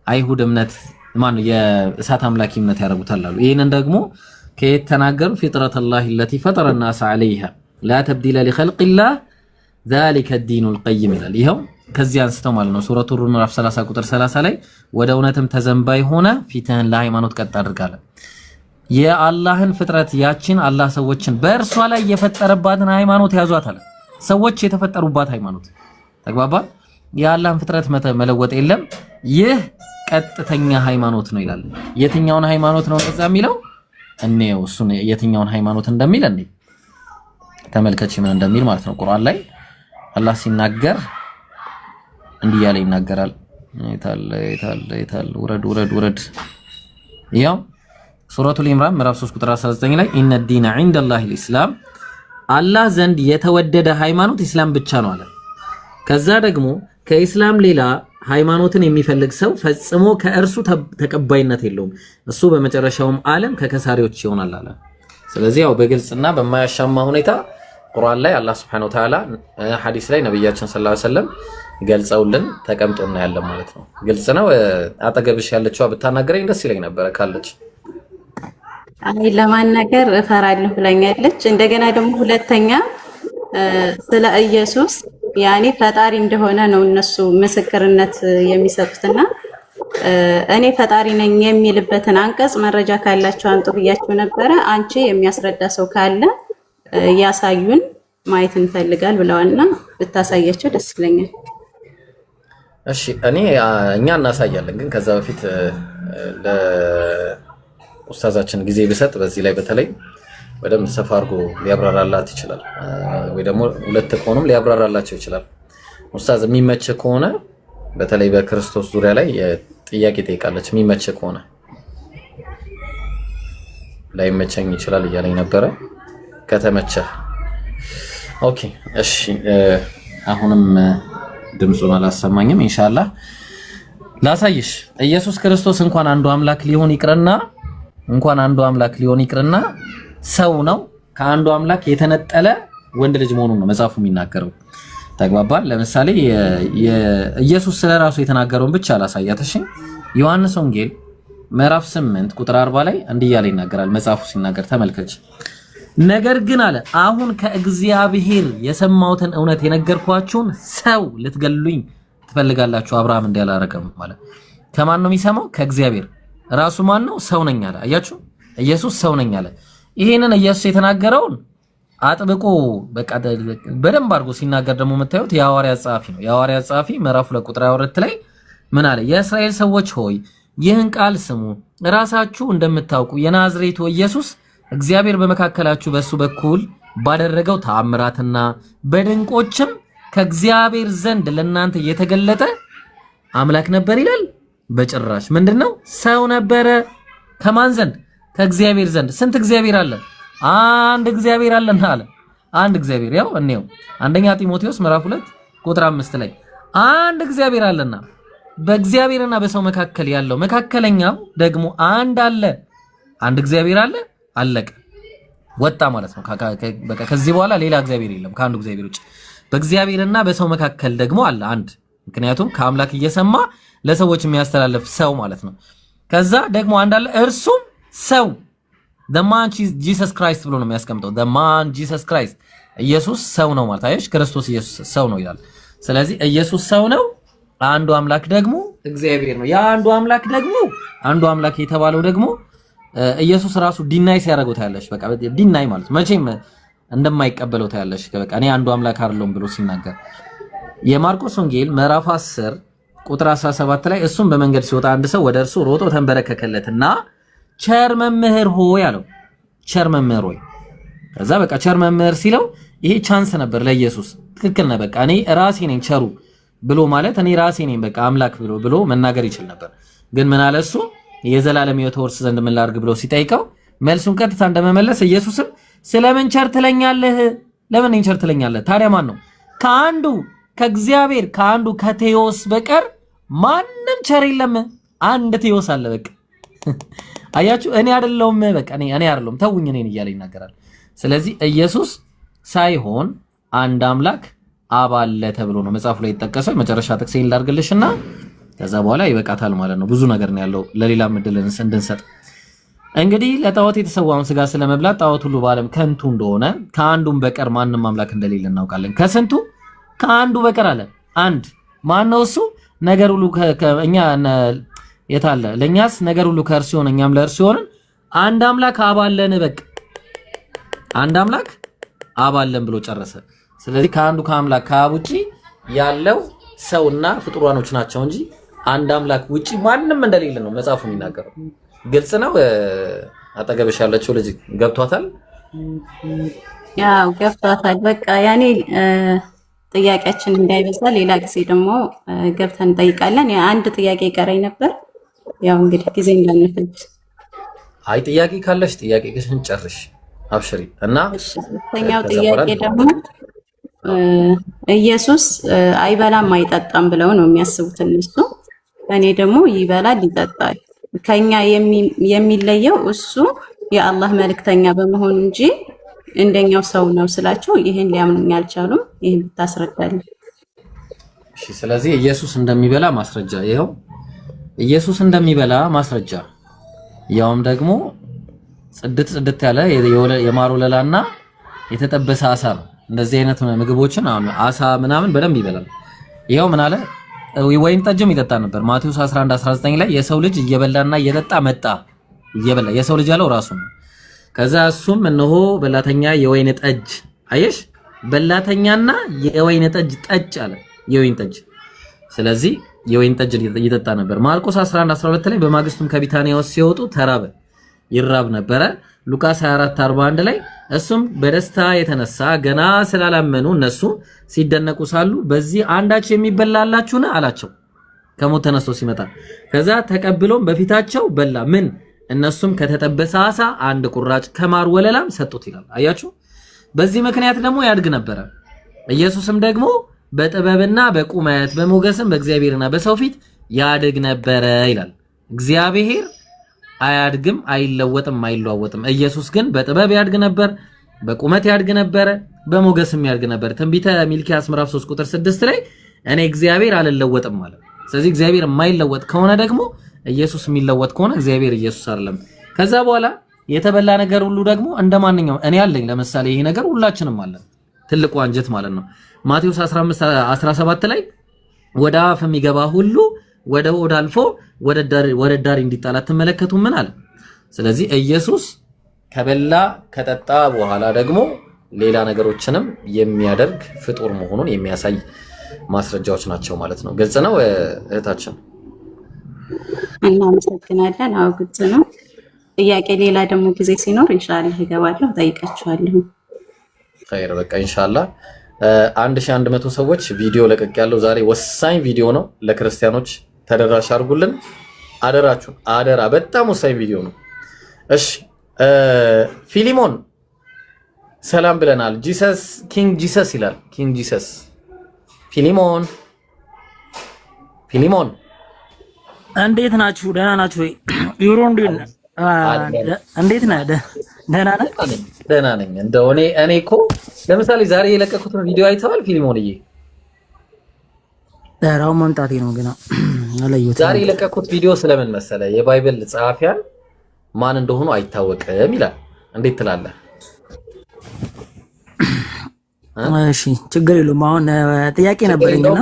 አይሁድ እምነት ማን የእሳት አምላኪ እምነት ያረጉታል አሉ። ይሄንን ደግሞ ከየት ተናገሩ? ፊጥረተላሂ التي فطر الناس عليها لا تبديل لخلق الله ذلك الدين القيم ይላል። ይሄው ከዚህ አንስተው ማለት ነው ሱረቱ ሩም ምዕራፍ 30 ቁጥር 30 ላይ ወደ እውነትም ተዘንባይ ሆነ ፊትህን ለሃይማኖት ቀጥ አድርጋለ። የአላህን ፍጥረት ያቺን አላህ ሰዎችን በእርሷ ላይ የፈጠረባትን ሃይማኖት ያዟታል። ሰዎች የተፈጠሩባት ሃይማኖት ተግባባ። የአላህን ፍጥረት መለወጥ የለም ይህ ቀጥተኛ ሃይማኖት ነው ይላል። የትኛውን ሃይማኖት ነው እዛ የሚለው? እኔው እሱን የትኛውን ሃይማኖት እንደሚል እኔ ተመልከች ምን እንደሚል ማለት ነው። ቁርአን ላይ አላህ ሲናገር እንዲህ ያለ ይናገራል። ይታል ውረድ ያው ሱረቱል ኢምራን ምዕራፍ 3 ቁጥር 19 ላይ ኢነ ዲነ ዒንደላሂ አልኢስላም አላህ ዘንድ የተወደደ ሃይማኖት ኢስላም ብቻ ነው አለ። ከዛ ደግሞ ከኢስላም ሌላ ሃይማኖትን የሚፈልግ ሰው ፈጽሞ ከእርሱ ተቀባይነት የለውም፣ እሱ በመጨረሻውም ዓለም ከከሳሪዎች ይሆናል አለ። ስለዚህ ያው በግልጽና በማያሻማ ሁኔታ ቁርአን ላይ አላህ Subhanahu Wa Ta'ala ሐዲስ ላይ ነብያችን ሰለላሁ ዐለይሂ ወሰለም ገልጸውልን ተቀምጦና ያለ ማለት ነው። ግልጽ ነው። አጠገብሽ ያለችው ብታናገረኝ ደስ ይለኝ ነበር ካለች። አይ ለማናገር እፈራለሁ ብላኛለች። እንደገና ደግሞ ሁለተኛ ስለ ኢየሱስ ያኔ ፈጣሪ እንደሆነ ነው እነሱ ምስክርነት የሚሰጡትና እኔ ፈጣሪ ነኝ የሚልበትን አንቀጽ መረጃ ካላችሁ አንጡ ብያችሁ ነበረ። አንቺ የሚያስረዳ ሰው ካለ ያሳዩን ማየት እንፈልጋል ብለዋልና ብታሳያቸው ደስ ይለኛል። እሺ እኛ እናሳያለን፣ ግን ከዛ በፊት ለኡስታዛችን ጊዜ ቢሰጥ በዚህ ላይ በተለይ በደንብ ሰፋ አድርጎ ሊያብራራላት ይችላል። ወይ ደግሞ ሁለት ከሆነም ሊያብራራላቸው ይችላል። ኡስታዝ የሚመች ከሆነ በተለይ በክርስቶስ ዙሪያ ላይ ጥያቄ ጠይቃለች። የሚመች ከሆነ ላይመቸኝ ይችላል እያለኝ ነበረ። ከተመቸ ኦኬ እሺ። አሁንም ድምጹን አላሰማኝም። ኢንሻአላህ ላሳይሽ። ኢየሱስ ክርስቶስ እንኳን አንዱ አምላክ ሊሆን ይቅርና ሰው ነው። ከአንዱ አምላክ የተነጠለ ወንድ ልጅ መሆኑን ነው መጽሐፉ የሚናገረው። ተግባባን። ለምሳሌ ኢየሱስ ስለራሱ የተናገረውን ብቻ ላሳያት። እሺ ዮሐንስ ወንጌል ምዕራፍ 8 ቁጥር 40 ላይ እንዲህ እያለ ይናገራል። መጽሐፉ ሲናገር ተመልከች። ነገር ግን አለ አሁን ከእግዚአብሔር የሰማሁትን እውነት የነገርኳችሁን ሰው ልትገሉኝ ትፈልጋላችሁ። አብርሃም እንዲህ አላረገም ማለት ከማን ነው የሚሰማው? ከእግዚአብሔር። ራሱ ማን ነው? ሰው ነኝ አለ። አያችሁ፣ ኢየሱስ ሰው ነኝ አለ። ይሄንን ኢየሱስ የተናገረውን አጥብቆ በቃ በደንብ አድርጎ ሲናገር ደግሞ የምታዩት የሐዋርያት ጸሐፊ ነው። የሐዋርያት ጸሐፊ ምዕራፍ 2 ቁጥር 22 ላይ ምን አለ? የእስራኤል ሰዎች ሆይ ይህን ቃል ስሙ፣ ራሳችሁ እንደምታውቁ የናዝሬቱ ኢየሱስ እግዚአብሔር በመካከላችሁ በሱ በኩል ባደረገው ተአምራትና በድንቆችም ከእግዚአብሔር ዘንድ ለእናንተ የተገለጠ አምላክ ነበር ይላል። በጭራሽ ምንድነው? ሰው ነበረ። ከማን ዘንድ? ከእግዚአብሔር ዘንድ። ስንት እግዚአብሔር አለ? አንድ እግዚአብሔር አለና አለ። አንድ እግዚአብሔር ያው እኔው አንደኛ ጢሞቴዎስ ምዕራፍ 2 ቁጥር 5 ላይ አንድ እግዚአብሔር አለና በእግዚአብሔርና በሰው መካከል ያለው መካከለኛው ደግሞ አንድ አለ። አንድ እግዚአብሔር አለ። አለቀ፣ ወጣ ማለት ነው። በቃ ከዚህ በኋላ ሌላ እግዚአብሔር የለም ከአንዱ እግዚአብሔር ውጭ። በእግዚአብሔርና በሰው መካከል ደግሞ አለ አንድ። ምክንያቱም ከአምላክ እየሰማ ለሰዎች የሚያስተላልፍ ሰው ማለት ነው። ከዛ ደግሞ አንድ አለ፣ እርሱም ሰው the man Jesus Christ ብሎ ነው የሚያስቀምጠው። the man Jesus Christ ኢየሱስ ሰው ነው ማለት አይሽ፣ ክርስቶስ ኢየሱስ ሰው ነው ይላል። ስለዚህ ኢየሱስ ሰው ነው፣ አንዱ አምላክ ደግሞ እግዚአብሔር ነው። ያ አንዱ አምላክ ደግሞ አንዱ አምላክ የተባለው ደግሞ ኢየሱስ ራሱ ዲናይ ሲያደርገው ታያለሽ። በቃ ዲናይ ማለት መቼም እንደማይቀበለው ታያለሽ። በቃ እኔ አንዱ አምላክ አይደለም ብሎ ሲናገር የማርቆስ ወንጌል ምዕራፍ 10 ቁጥር 17 ላይ እሱም በመንገድ ሲወጣ አንድ ሰው ወደ እርሱ ሮጦ ተንበረከከለትና ቸር መምህር ሆይ አለው። ቸር መምህር ሆይ። ከዛ በቃ ቸር መምህር ሲለው ይሄ ቻንስ ነበር ለኢየሱስ። ትክክል ነው። በቃ እኔ ራሴ ነኝ ቸሩ ብሎ ማለት እኔ ራሴ ነኝ በቃ አምላክ ብሎ መናገር ይችል ነበር። ግን ምን አለ እሱ? የዘላለም ሕይወት ወርስ ዘንድ ምን ላድርግ ብሎ ሲጠይቀው መልሱን ቀጥታ እንደመመለስ ኢየሱስም ስለምን ቸር ትለኛለህ? ለምን እኔን ቸር ትለኛለህ? ታዲያ ማን ነው? ከአንዱ ከእግዚአብሔር ከአንዱ ከቴዎስ በቀር ማንም ቸር የለም። አንድ ቴዎስ አለ በቃ። አያችሁ፣ እኔ አይደለሁም በቃ እኔ አይደለሁም ተውኝ እኔን እያለ ይናገራል። ስለዚህ ኢየሱስ ሳይሆን አንድ አምላክ አብ አለ ተብሎ ነው መጽሐፉ ላይ የተጠቀሰው። መጨረሻ ጥቅሴን ላድርግልሽና ከዛ በኋላ ይበቃታል ማለት ነው። ብዙ ነገር ነው ያለው ለሌላ ምድል እንድንሰጥ። እንግዲህ ለጣዖት የተሰዋውን ስጋ ስለመብላት ጣዖት ሁሉ በዓለም ከንቱ እንደሆነ ከአንዱም በቀር ማንም አምላክ እንደሌለ እናውቃለን። ከስንቱ? ከአንዱ በቀር አለ። አንድ ማን ነው እሱ? ነገር ሁሉ እኛ የታለ ለኛስ ነገር ሁሉ ከእርሱ ሆነ እኛም ለእርሱ ሆነን አንድ አምላክ አብ አለን። በቃ አንድ አምላክ አብ አለን ብሎ ጨረሰ። ስለዚህ ከአንዱ ከአምላክ ከአብ ውጪ ያለው ሰውና ፍጡራኖች ናቸው እንጂ አንድ አምላክ ውጪ ማንም እንደሌለ ነው መጽሐፉ የሚናገረው። ግልጽ ነው። አጠገብሽ ያለችው ልጅ ገብቷታል? ያው ገብቷታል። በቃ ያኔ ጥያቄያችን እንዳይበዛ ሌላ ጊዜ ደግሞ ገብተን እንጠይቃለን። አንድ ጥያቄ ቀረኝ ነበር። ያው እንግዲህ ጊዜ እንዳንፈጅ። አይ ጥያቄ ካለሽ ጥያቄሽን ጨርሽ አብሽሪ። እና ሁለተኛው ጥያቄ ደግሞ ኢየሱስ አይበላም አይጠጣም ብለው ነው የሚያስቡት እነሱ። እኔ ደግሞ ይበላል ይጠጣል። ከኛ የሚለየው እሱ የአላህ መልእክተኛ በመሆኑ እንጂ እንደኛው ሰው ነው ስላቸው ይሄን ሊያምኑኝ አልቻሉም። ይሄን ብታስረዳልኝ። እሺ፣ ስለዚህ ኢየሱስ እንደሚበላ ማስረጃ ይሄው። ኢየሱስ እንደሚበላ ማስረጃ ያውም ደግሞ ጽድት ያለ የማር ወለላና የተጠበሰ አሳ ነው። እንደዚህ አይነት ምግቦችን አሁን አሳ ምናምን በደንብ ይበላል። ይሄው ምን አለ? ወይን ጠጅም ይጠጣ ነበር። ማቴዎስ 11:19 ላይ የሰው ልጅ እየበላና እየጠጣ መጣ። እየበላ የሰው ልጅ ያለው ራሱ ነው። ከዛ እሱም እነሆ በላተኛ የወይን ጠጅ፣ አየሽ፣ በላተኛና የወይን ጠጅ አለ። የወይን ጠጅ። ስለዚህ የወይን ጠጅ ይጠጣ ነበር። ማርቆስ 11:12 ላይ በማግስቱም ከቢታንያ ሲወጡ ተራበ፣ ይራብ ነበረ። ሉቃስ 24:41 ላይ እሱም በደስታ የተነሳ ገና ስላላመኑ እነሱ ሲደነቁ ሳሉ በዚህ አንዳች የሚበላላችሁን አላቸው። ከሞት ተነስቶ ሲመጣ ከዛ ተቀብሎም በፊታቸው በላ። ምን? እነሱም ከተጠበሰ አሳ አንድ ቁራጭ ከማር ወለላም ሰጡት ይላል። አያችሁ፣ በዚህ ምክንያት ደግሞ ያድግ ነበረ። ኢየሱስም ደግሞ በጥበብና በቁመት በሞገስም በእግዚአብሔርና በሰው ፊት ያድግ ነበረ ይላል። እግዚአብሔር አያድግም፣ አይለወጥም፣ አይለዋወጥም። ኢየሱስ ግን በጥበብ ያድግ ነበር፣ በቁመት ያድግ ነበር፣ በሞገስም ያድግ ነበር። ትንቢተ ሚልክያስ ምዕራፍ 3 ቁጥር 6 ላይ እኔ እግዚአብሔር አልለወጥም ማለት። ስለዚህ እግዚአብሔር የማይለወጥ ከሆነ ደግሞ ኢየሱስ የሚለወጥ ከሆነ እግዚአብሔር ኢየሱስ አይደለም። ከዛ በኋላ የተበላ ነገር ሁሉ ደግሞ እንደማንኛውም እኔ አለኝ። ለምሳሌ ይሄ ነገር ሁላችንም አለን፣ ትልቁ አንጀት ማለት ነው። ማቴዎስ 15:17 ላይ ወደ አፍ የሚገባ ሁሉ ወደ ሆድ አልፎ ወደ ዳር እንዲጣል አትመለከቱም ምን አለ? ስለዚህ ኢየሱስ ከበላ ከጠጣ በኋላ ደግሞ ሌላ ነገሮችንም የሚያደርግ ፍጡር መሆኑን የሚያሳይ ማስረጃዎች ናቸው ማለት ነው። ግልጽ ነው እህታችን? እናመሰግናለን። አዎ ግልጽ ነው። ጥያቄ ሌላ ደግሞ ጊዜ ሲኖር ኢንሻአላህ እገባለሁ፣ ጠይቃችኋለሁ። ኸይር በቃ ኢንሻአላህ 1100 ሰዎች ቪዲዮ ለቀቅ ያለው ዛሬ ወሳኝ ቪዲዮ ነው። ለክርስቲያኖች ተደራሽ አድርጉልን አደራችሁ፣ አደራ። በጣም ወሳኝ ቪዲዮ ነው። እሺ ፊሊሞን ሰላም ብለናል። ጂሰስ ኪንግ ጂሰስ ይላል። ኪንግ ጂሰስ ፊሊሞን እንዴት ናችሁ? ደህና ናችሁ ወይ? ዩሮ እንዴት ነህ? ደህና ነህ? ደህና ነኝ። እንደው እኔ እኮ ለምሳሌ ዛሬ የለቀኩትን ቪዲዮ አይተዋል ፊሊሞንዬ? ራው መምጣቴ ነው ገና አላየሁትም። ዛሬ የለቀኩት ቪዲዮ ስለምን መሰለ? የባይብል ጸሐፊያን ማን እንደሆኑ አይታወቅም ይላል። እንዴት ትላለህ? እሺ ችግር የለውም። አሁን ጥያቄ ነበረኝና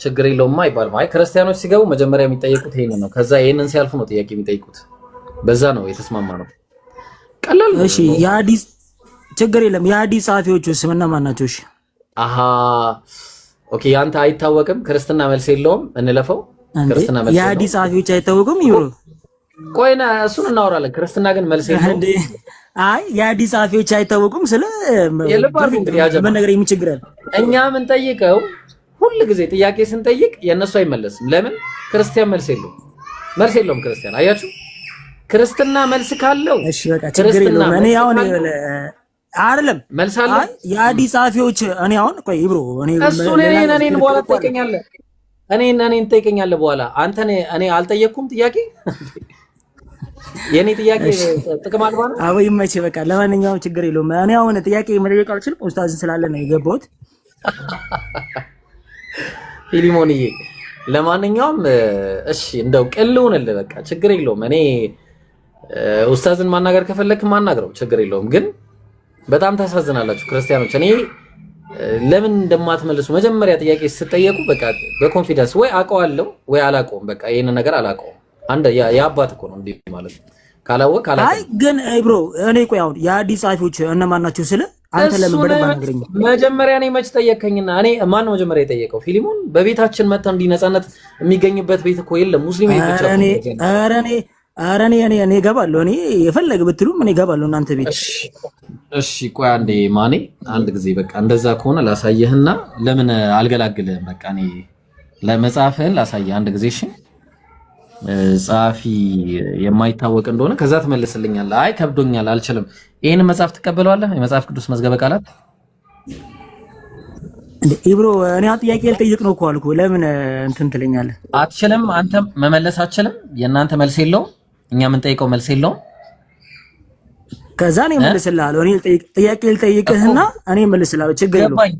ችግር የለውም አይባልም። አይ ክርስቲያኖች ሲገቡ መጀመሪያ የሚጠይቁት ይሄንን ነው። ከዛ ይሄንን ሲያልፉ ነው ጥያቄ የሚጠይቁት። በዛ ነው የተስማማ ነው። ቀላል ነው። እሺ የሐዲስ ችግር የለም። የሐዲስ ጸሐፊዎቹ ስምና ማን ናቸው? እሺ አሃ ኦኬ። ያንተ አይታወቅም። ክርስትና መልስ የለውም። እንለፈው። ክርስትና መልስ የለውም። የሐዲስ ጸሐፊዎች አይታወቁም። ይብሮ ቆይና እሱን እናወራለን። ክርስትና ግን መልስ የለውም። አይ የሐዲስ ጸሐፊዎች አይታወቁም። ስለ ምን ነገር የሚችግራል? እኛ ምን ጠይቀው ሁሉ ጊዜ ጥያቄ ስንጠይቅ የነሱ አይመለስም። ለምን? ክርስቲያን መልስ የለውም። መልስ የለውም ክርስቲያን። አያችሁ ክርስትና መልስ ካለው እሺ በቃ ችግር የለውም። እኔ አሁን አይደለም መልስ አለ። የሐዲስ ጸሐፊዎች እኔ አሁን ቆይ ይብሮ እኔን በኋላ ትጠይቀኛለህ። እኔን ትጠይቀኛለህ በኋላ። አንተ እኔ አልጠየቅኩም ጥያቄ የኔ ጥያቄ ጥቅም አልባ ነው። አዎ ይመችህ በቃ። ለማንኛውም ችግር የለውም። እኔ አሁን ጥያቄ መጠየቅ አልችልም። ኡስታዝን ስላለ ነው የገባሁት። ፊሊሞንዬ ለማንኛውም እሺ እንደው ቅልውንልህ በቃ ችግር የለውም። እኔ ኡስታዝን ማናገር ከፈለክ ማናገረው ችግር የለውም። ግን በጣም ታሳዝናላችሁ ክርስቲያኖች። እኔ ለምን እንደማትመልሱ መጀመሪያ ጥያቄ ስትጠየቁ በቃ በኮንፊደንስ ወይ አውቀዋለሁ ወይ አላውቀውም። በቃ ይሄን ነገር አላውቀውም። አንድ የአባት እኮ ነው እንዴ ማለት ካላወቅ አላውቅም። አይ ግን ብሮ እኔ ቆይ አሁን የሐዲስ ጸሐፊዎች እነማን ናቸው ስለ አንተ ለምን በደንብ አናግረኝ? መጀመሪያ እኔ መች ጠየቀኝና እኔ ማን ነው መጀመሪያ የጠየቀው? ፊሊሞን በቤታችን መጥተው እንዲነጻነት የሚገኝበት ቤት እኮ የለም። ሙስሊም ቤት ብቻ ነው። ኧረ እኔ እገባለሁ። እኔ የፈለገ ብትሉም እኔ እገባለሁ እናንተ ቤት። እሺ ቆይ አንዴ ማኔ አንድ ጊዜ በቃ እንደዛ ከሆነ ላሳየህና ለምን አልገላግልህም? በቃ እኔ ለመጻፍህን ላሳየህ አንድ ጊዜ። እሺ ጸሐፊ የማይታወቅ እንደሆነ ከዛ ትመልስልኛለህ። አይ ከብዶኛል አልችልም። ይሄን መጽሐፍ ትቀበለዋለህ? የመጽሐፍ ቅዱስ መዝገበ ቃላት እንዴ ኢብሮ እኔ ጥያቄ ልጠይቅ ነው እኮ አልኩህ። ለምን እንትን ትለኛለህ? አትችልም። አንተ መመለስ አትችልም። የእናንተ መልስ የለውም። እኛ የምንጠይቀው መልስ የለውም። ከዛ እኔ እመልስልሃለሁ። እኔ ጥያቄ ልጠይቅህና እኔ እመልስልሃለሁ። ችግር የለውም።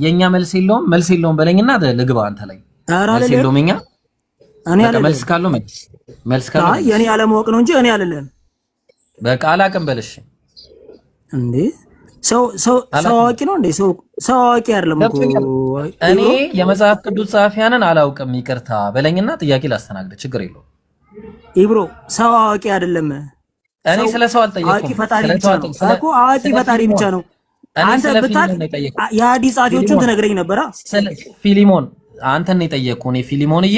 የኛ መልስ የለውም። መልስ የለውም በለኝና ልግባ አንተ ላይ። መልስ የለውም። እኔ መልስ ካለው መልስ ካለው አይ የኔ አለማወቅ ነው እንጂ እኔ አይደለም። በቃ አላቅም በልሽ እንዴ ሰው አዋቂ ነው እንዴ? ሰው አዋቂ አይደለም እኮ። እኔ የመጽሐፍ ቅዱስ ጸሐፊያንን አላውቅም ይቅርታ በለኝና ጥያቄ ላስተናግድ። ችግር የለውም። ኢብሮ ሰው አዋቂ አይደለም። እኔ ስለ ሰው አልጠየቅኩም። አዋቂ ፈጣሪ ብቻ ነው እኮ። አዋቂ ፈጣሪ ብቻ ነው። አንተ ብታውቅ የሐዲስ ጸሐፊዎቹን ትነግረኝ ነበራ። ፊሊሞን አንተን ነው የጠየቅኩህ። እኔ ፊሊሞንዬ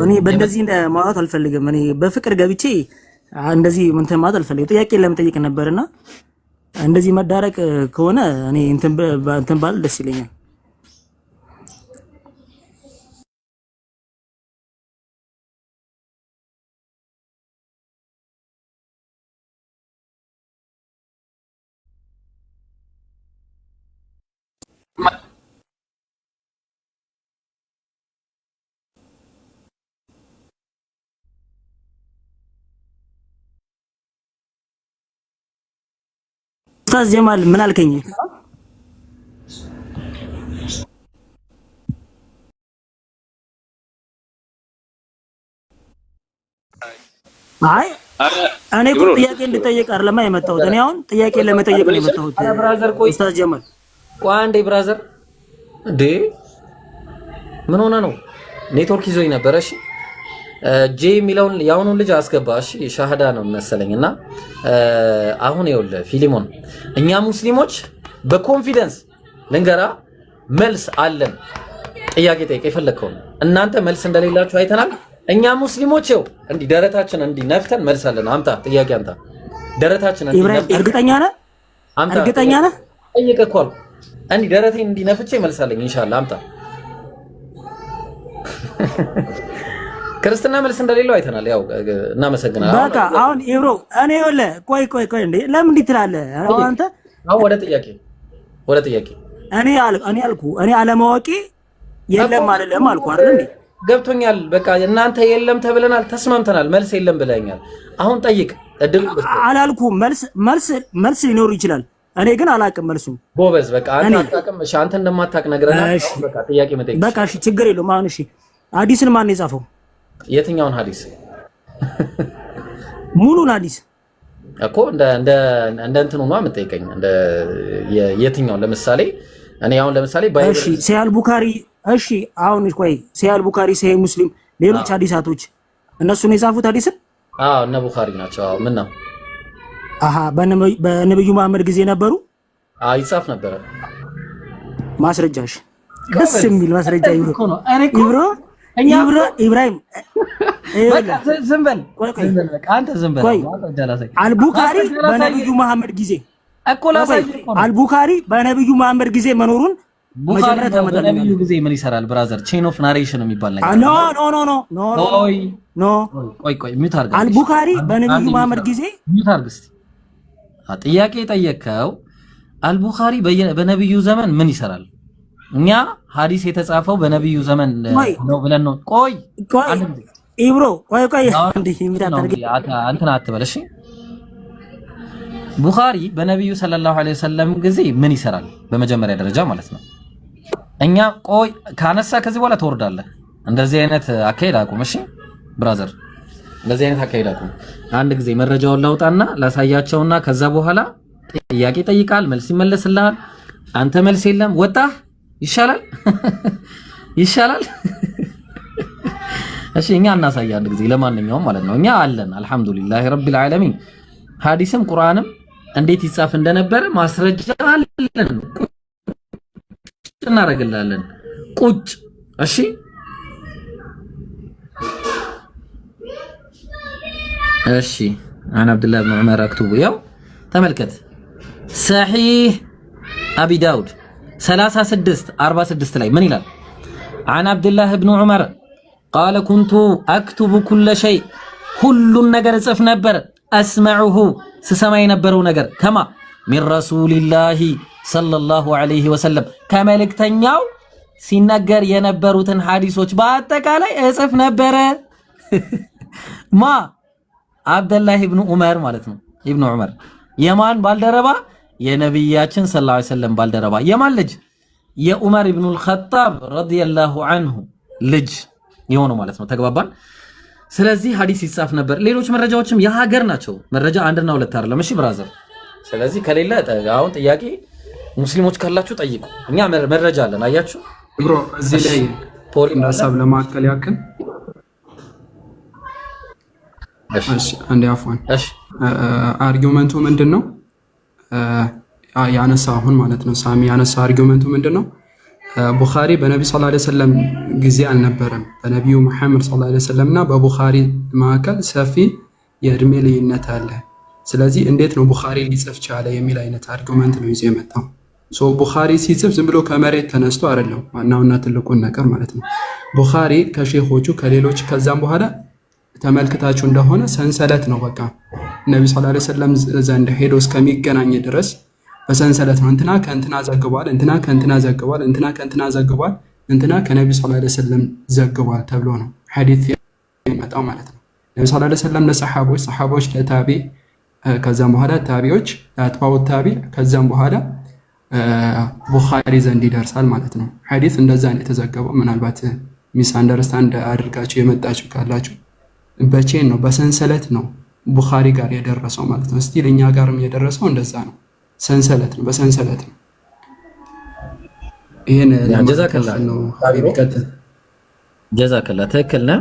እኔ በእንደዚህ ማውራት አልፈልግም። እኔ በፍቅር ገብቼ እንደዚህ እንትን ማለት አልፈልግም። ጥያቄ ለመጠየቅ ነበርና እንደዚህ መዳረቅ ከሆነ እኔ እንትን ባል ደስ ይለኛል። ኡስታዝ ጀማል ምን አልከኝ? አይ እኔ እኮ ጥያቄ እንድጠይቅ አይደለም የመጣሁት። እኔ አሁን ጥያቄ ለመጠየቅ ነው የመጣሁት። ብራዘር ቆይ ኡስታዝ ጀማል ቆይ አንዴ ብራዘር እንዴ ምን ሆነ ነው? ኔትወርክ ይዞኝ ነበር። እሺ ጄ የሚለውን ያውኑን ልጅ አስገባ። እሺ ሻሃዳ ነው መሰለኝና አሁን ይኸውልህ ፊሊሞን እኛ ሙስሊሞች በኮንፊደንስ ልንገራ መልስ አለን። ጥያቄ ጠይቅ የፈለከው እናንተ መልስ እንደሌላችሁ አይተናል። እኛ ሙስሊሞች ይኸው እንዲህ ደረታችን እንዲህ ነፍተን መልስ አለን። አምጣ ጥያቄ አምጣ። ደረታችን እንዲህ ኢብራሂም እርግጠኛ ነህ? አምጣ እርግጠኛ ነህ? ጠይቅ እኮ አልኩ። እንዲህ ደረቴን እንዲህ ነፍቼ መልስ አለኝ ኢንሻአላህ። አምጣ። ክርስትና መልስ እንደሌለው አይተናል። ያው እናመሰግናለን። በቃ አሁን ኢብሮ እኔ ወለ ቆይ እንዴ ለምን እንዲህ ትላለህ? አንተ አሁን ወደ ጥያቄ እኔ አለማወቂ የለም አይደለም አልኩ አይደል እንዴ? ገብቶኛል። በቃ እናንተ የለም ተብለናል፣ ተስማምተናል። መልስ የለም ብለኛል። አሁን ጠይቅ። እድል አላልኩም። መልስ ሊኖር ይችላል። እኔ ግን አላቅም መልሱ። ጎበዝ በቃ አንተ አታውቅም። እሺ አንተ እንደማታውቅ ነግረናል። በቃ ጥያቄ መጠየቅ በቃ እሺ ችግር የለውም። አሁን እሺ ሐዲስን ማን ነው የጻፈው? የትኛውን ሐዲስ? ሙሉን ሐዲስ እኮ እንደ እንትኑ ነው የምጠይቀኝ። እንደ የትኛውን? ለምሳሌ እኔ አሁን ለምሳሌ ባይብል እሺ ሰሂህ ቡኻሪ እሺ አሁን ቆይ ሰሂህ ቡኻሪ ሰሂህ ሙስሊም ሌሎች ሐዲሳቶች እነሱ ነው የጻፉት ሐዲስን? አዎ እነ ቡኻሪ ናቸው። አዎ ምን ነው? አሃ በነብዩ መሐመድ ጊዜ ነበሩ? አዎ ይጻፍ ነበረ። ማስረጃሽ ደስ የሚል ማስረጃ ይብሮ ኢብራሂም በቃ ዝም በል በቃ አንተ ዝም በል። አልቡኻሪ በነብዩ መሐመድ ጊዜ እኮ ላሳይ እኮ ነው። አልቡኻሪ በነብዩ መሐመድ ጊዜ መኖሩን መጀመሪያ ተመጣጣኝ በነብዩ ጊዜ ምን ይሰራል ብራዘር? ቼን ኦፍ ናሬሽን የሚባል ነገር ኖ ቆይ ሚውት አድርግ። አልቡኻሪ በነብዩ መሐመድ ጊዜ ሚውት አድርግ እስቲ። ጥያቄ ጠየቀው። አልቡኻሪ በነብዩ ዘመን ምን ይሰራል? እኛ ሐዲስ የተጻፈው በነብዩ ዘመን ነው ብለን ነው። ቆይ ኢብሮ ቆይ እንዴ ሚውት አድርግ። አንተና አትበል እሺ። ቡኻሪ በነብዩ ሰለላሁ ዐለይሂ ወሰለም ጊዜ ምን ይሰራል? በመጀመሪያ ደረጃ ማለት ነው። እኛ ቆይ ካነሳ ከዚህ በኋላ ትወርዳለህ። እንደዚህ አይነት አካሄድ አቁም እሺ ብራዘር፣ እንደዚህ አይነት አካሄድ አቁም። አንድ ጊዜ መረጃውን ላውጣና ላሳያቸውና ከዛ በኋላ ጥያቄ ጠይቃል፣ መልስ ይመለስልሃል። አንተ መልስ የለም ወጣህ ይሻላል ይሻላል። እሺ እኛ እናሳያ አንድ ጊዜ። ለማንኛውም ማለት ነው እኛ አለን አልሐምዱሊላህ ረቢል ዓለሚን። ሐዲስም ቁርአንም እንዴት ይጻፍ እንደነበረ ማስረጃ አለን። ቁጭ እናደርግላለን ቁጭ። እሺ እሺ አን አብዱላህ ብን ዑመር አክቱቡ ያው ተመልከት። ሰሒህ አቢ ዳውድ 3646 ላይ ምን ይላል? አን አብዱላህ ብን ዑመር ቃለ ኩንቱ አክቱቡ ኩለ ሸይ ሁሉን ነገር እጽፍ ነበር። አስመዑሁ ስሰማ የነበረው ነገር ከማ ሚን ረሱሊላሂ ሰለላሁ ዐለይሂ ወሰለም ከመልእክተኛው ሲነገር የነበሩትን ሐዲሶች በአጠቃላይ እጽፍ ነበረ። ማ አብደላህ ኢብኑ ዑመር ማለት ነው። ኢብኑ ዑመር የማን ባልደረባ? የነብያችን ሰለላሁ ዐለይሂ ወሰለም ባልደረባ። የማን ልጅ? የዑመር ኢብኑል ኸጣብ ረዲየላሁ ዐንሁ ልጅ የሆነው ማለት ነው። ተግባባን? ስለዚህ ሐዲስ ይጻፍ ነበር። ሌሎች መረጃዎችም የሀገር ናቸው። መረጃ አንድና ሁለት አይደለም። እሺ ብራዘር፣ ስለዚህ ከሌለ አሁን ጥያቄ ሙስሊሞች ካላችሁ ጠይቁ። እኛ መረጃ አለን። አያችሁ ብሮ እዚህ ላይ ሀሳብ ለማከል ያክል እሺ አንዴ አፎን እሺ አርጊውመንቱ ምንድነው ያነሳ አሁን ማለት ነው ሳሚ ያነሳ አርጊውመንቱ ምንድነው ቡኻሪ በነብዩ ሰለላሁ ዐለይሂ ወሰለም ጊዜ አልነበረም በነብዩ መሐመድ ሰለላሁ ዐለይሂ ወሰለምና በቡኻሪ መካከል ሰፊ የእድሜ ልዩነት አለ ስለዚህ እንዴት ነው ቡኻሪ ሊጽፍ ቻለ የሚል አይነት አርጊውመንት ነው ይዞ የመጣው ሶ ቡኻሪ ሲጽፍ ዝም ብሎ ከመሬት ተነስቶ አይደለም ዋናውና ትልቁን ነገር ማለት ነው ቡኻሪ ከሼኾቹ ከሌሎች ከዛም በኋላ ተመልክታችሁ እንደሆነ ሰንሰለት ነው በቃ ነብዩ ሰለላሁ ዐለይሂ ወሰለም ዘንድ ሄዶ እስከሚገናኝ ድረስ በሰንሰለት ነው እንትና ከእንትና ዘግቧል እንትና ከእንትና ዘግቧል እንትና ከእንትና ዘግቧል እንትና ከነብዩ ሰለላሁ ዐለይሂ ወሰለም ዘግቧል ተብሎ ነው ሐዲስ የመጣው ማለት ነው ነብዩ ሰለላሁ ዐለይሂ ወሰለም ለሰሐቦች ሰሐቦች ለታቢ ከዛም በኋላ ታቢዎች ለአጥባው ታቢ ከዛም በኋላ ቡኻሪ ዘንድ ይደርሳል ማለት ነው ሐዲስ እንደዛ ነው የተዘገበው ምናልባት ሚስ አንደርስታንድ አድርጋችሁ የመጣችሁ ካላችሁ በቼን ነው በሰንሰለት ነው ቡኻሪ ጋር የደረሰው ማለት ነው። እስቲ ለኛ ጋርም የደረሰው እንደዛ ነው። ሰንሰለት ነው፣ በሰንሰለት ነው። ይሄን ጀዛከላ ነው ሀቢብ ይቀጥል። ጀዛከላ ትክክል ነህ።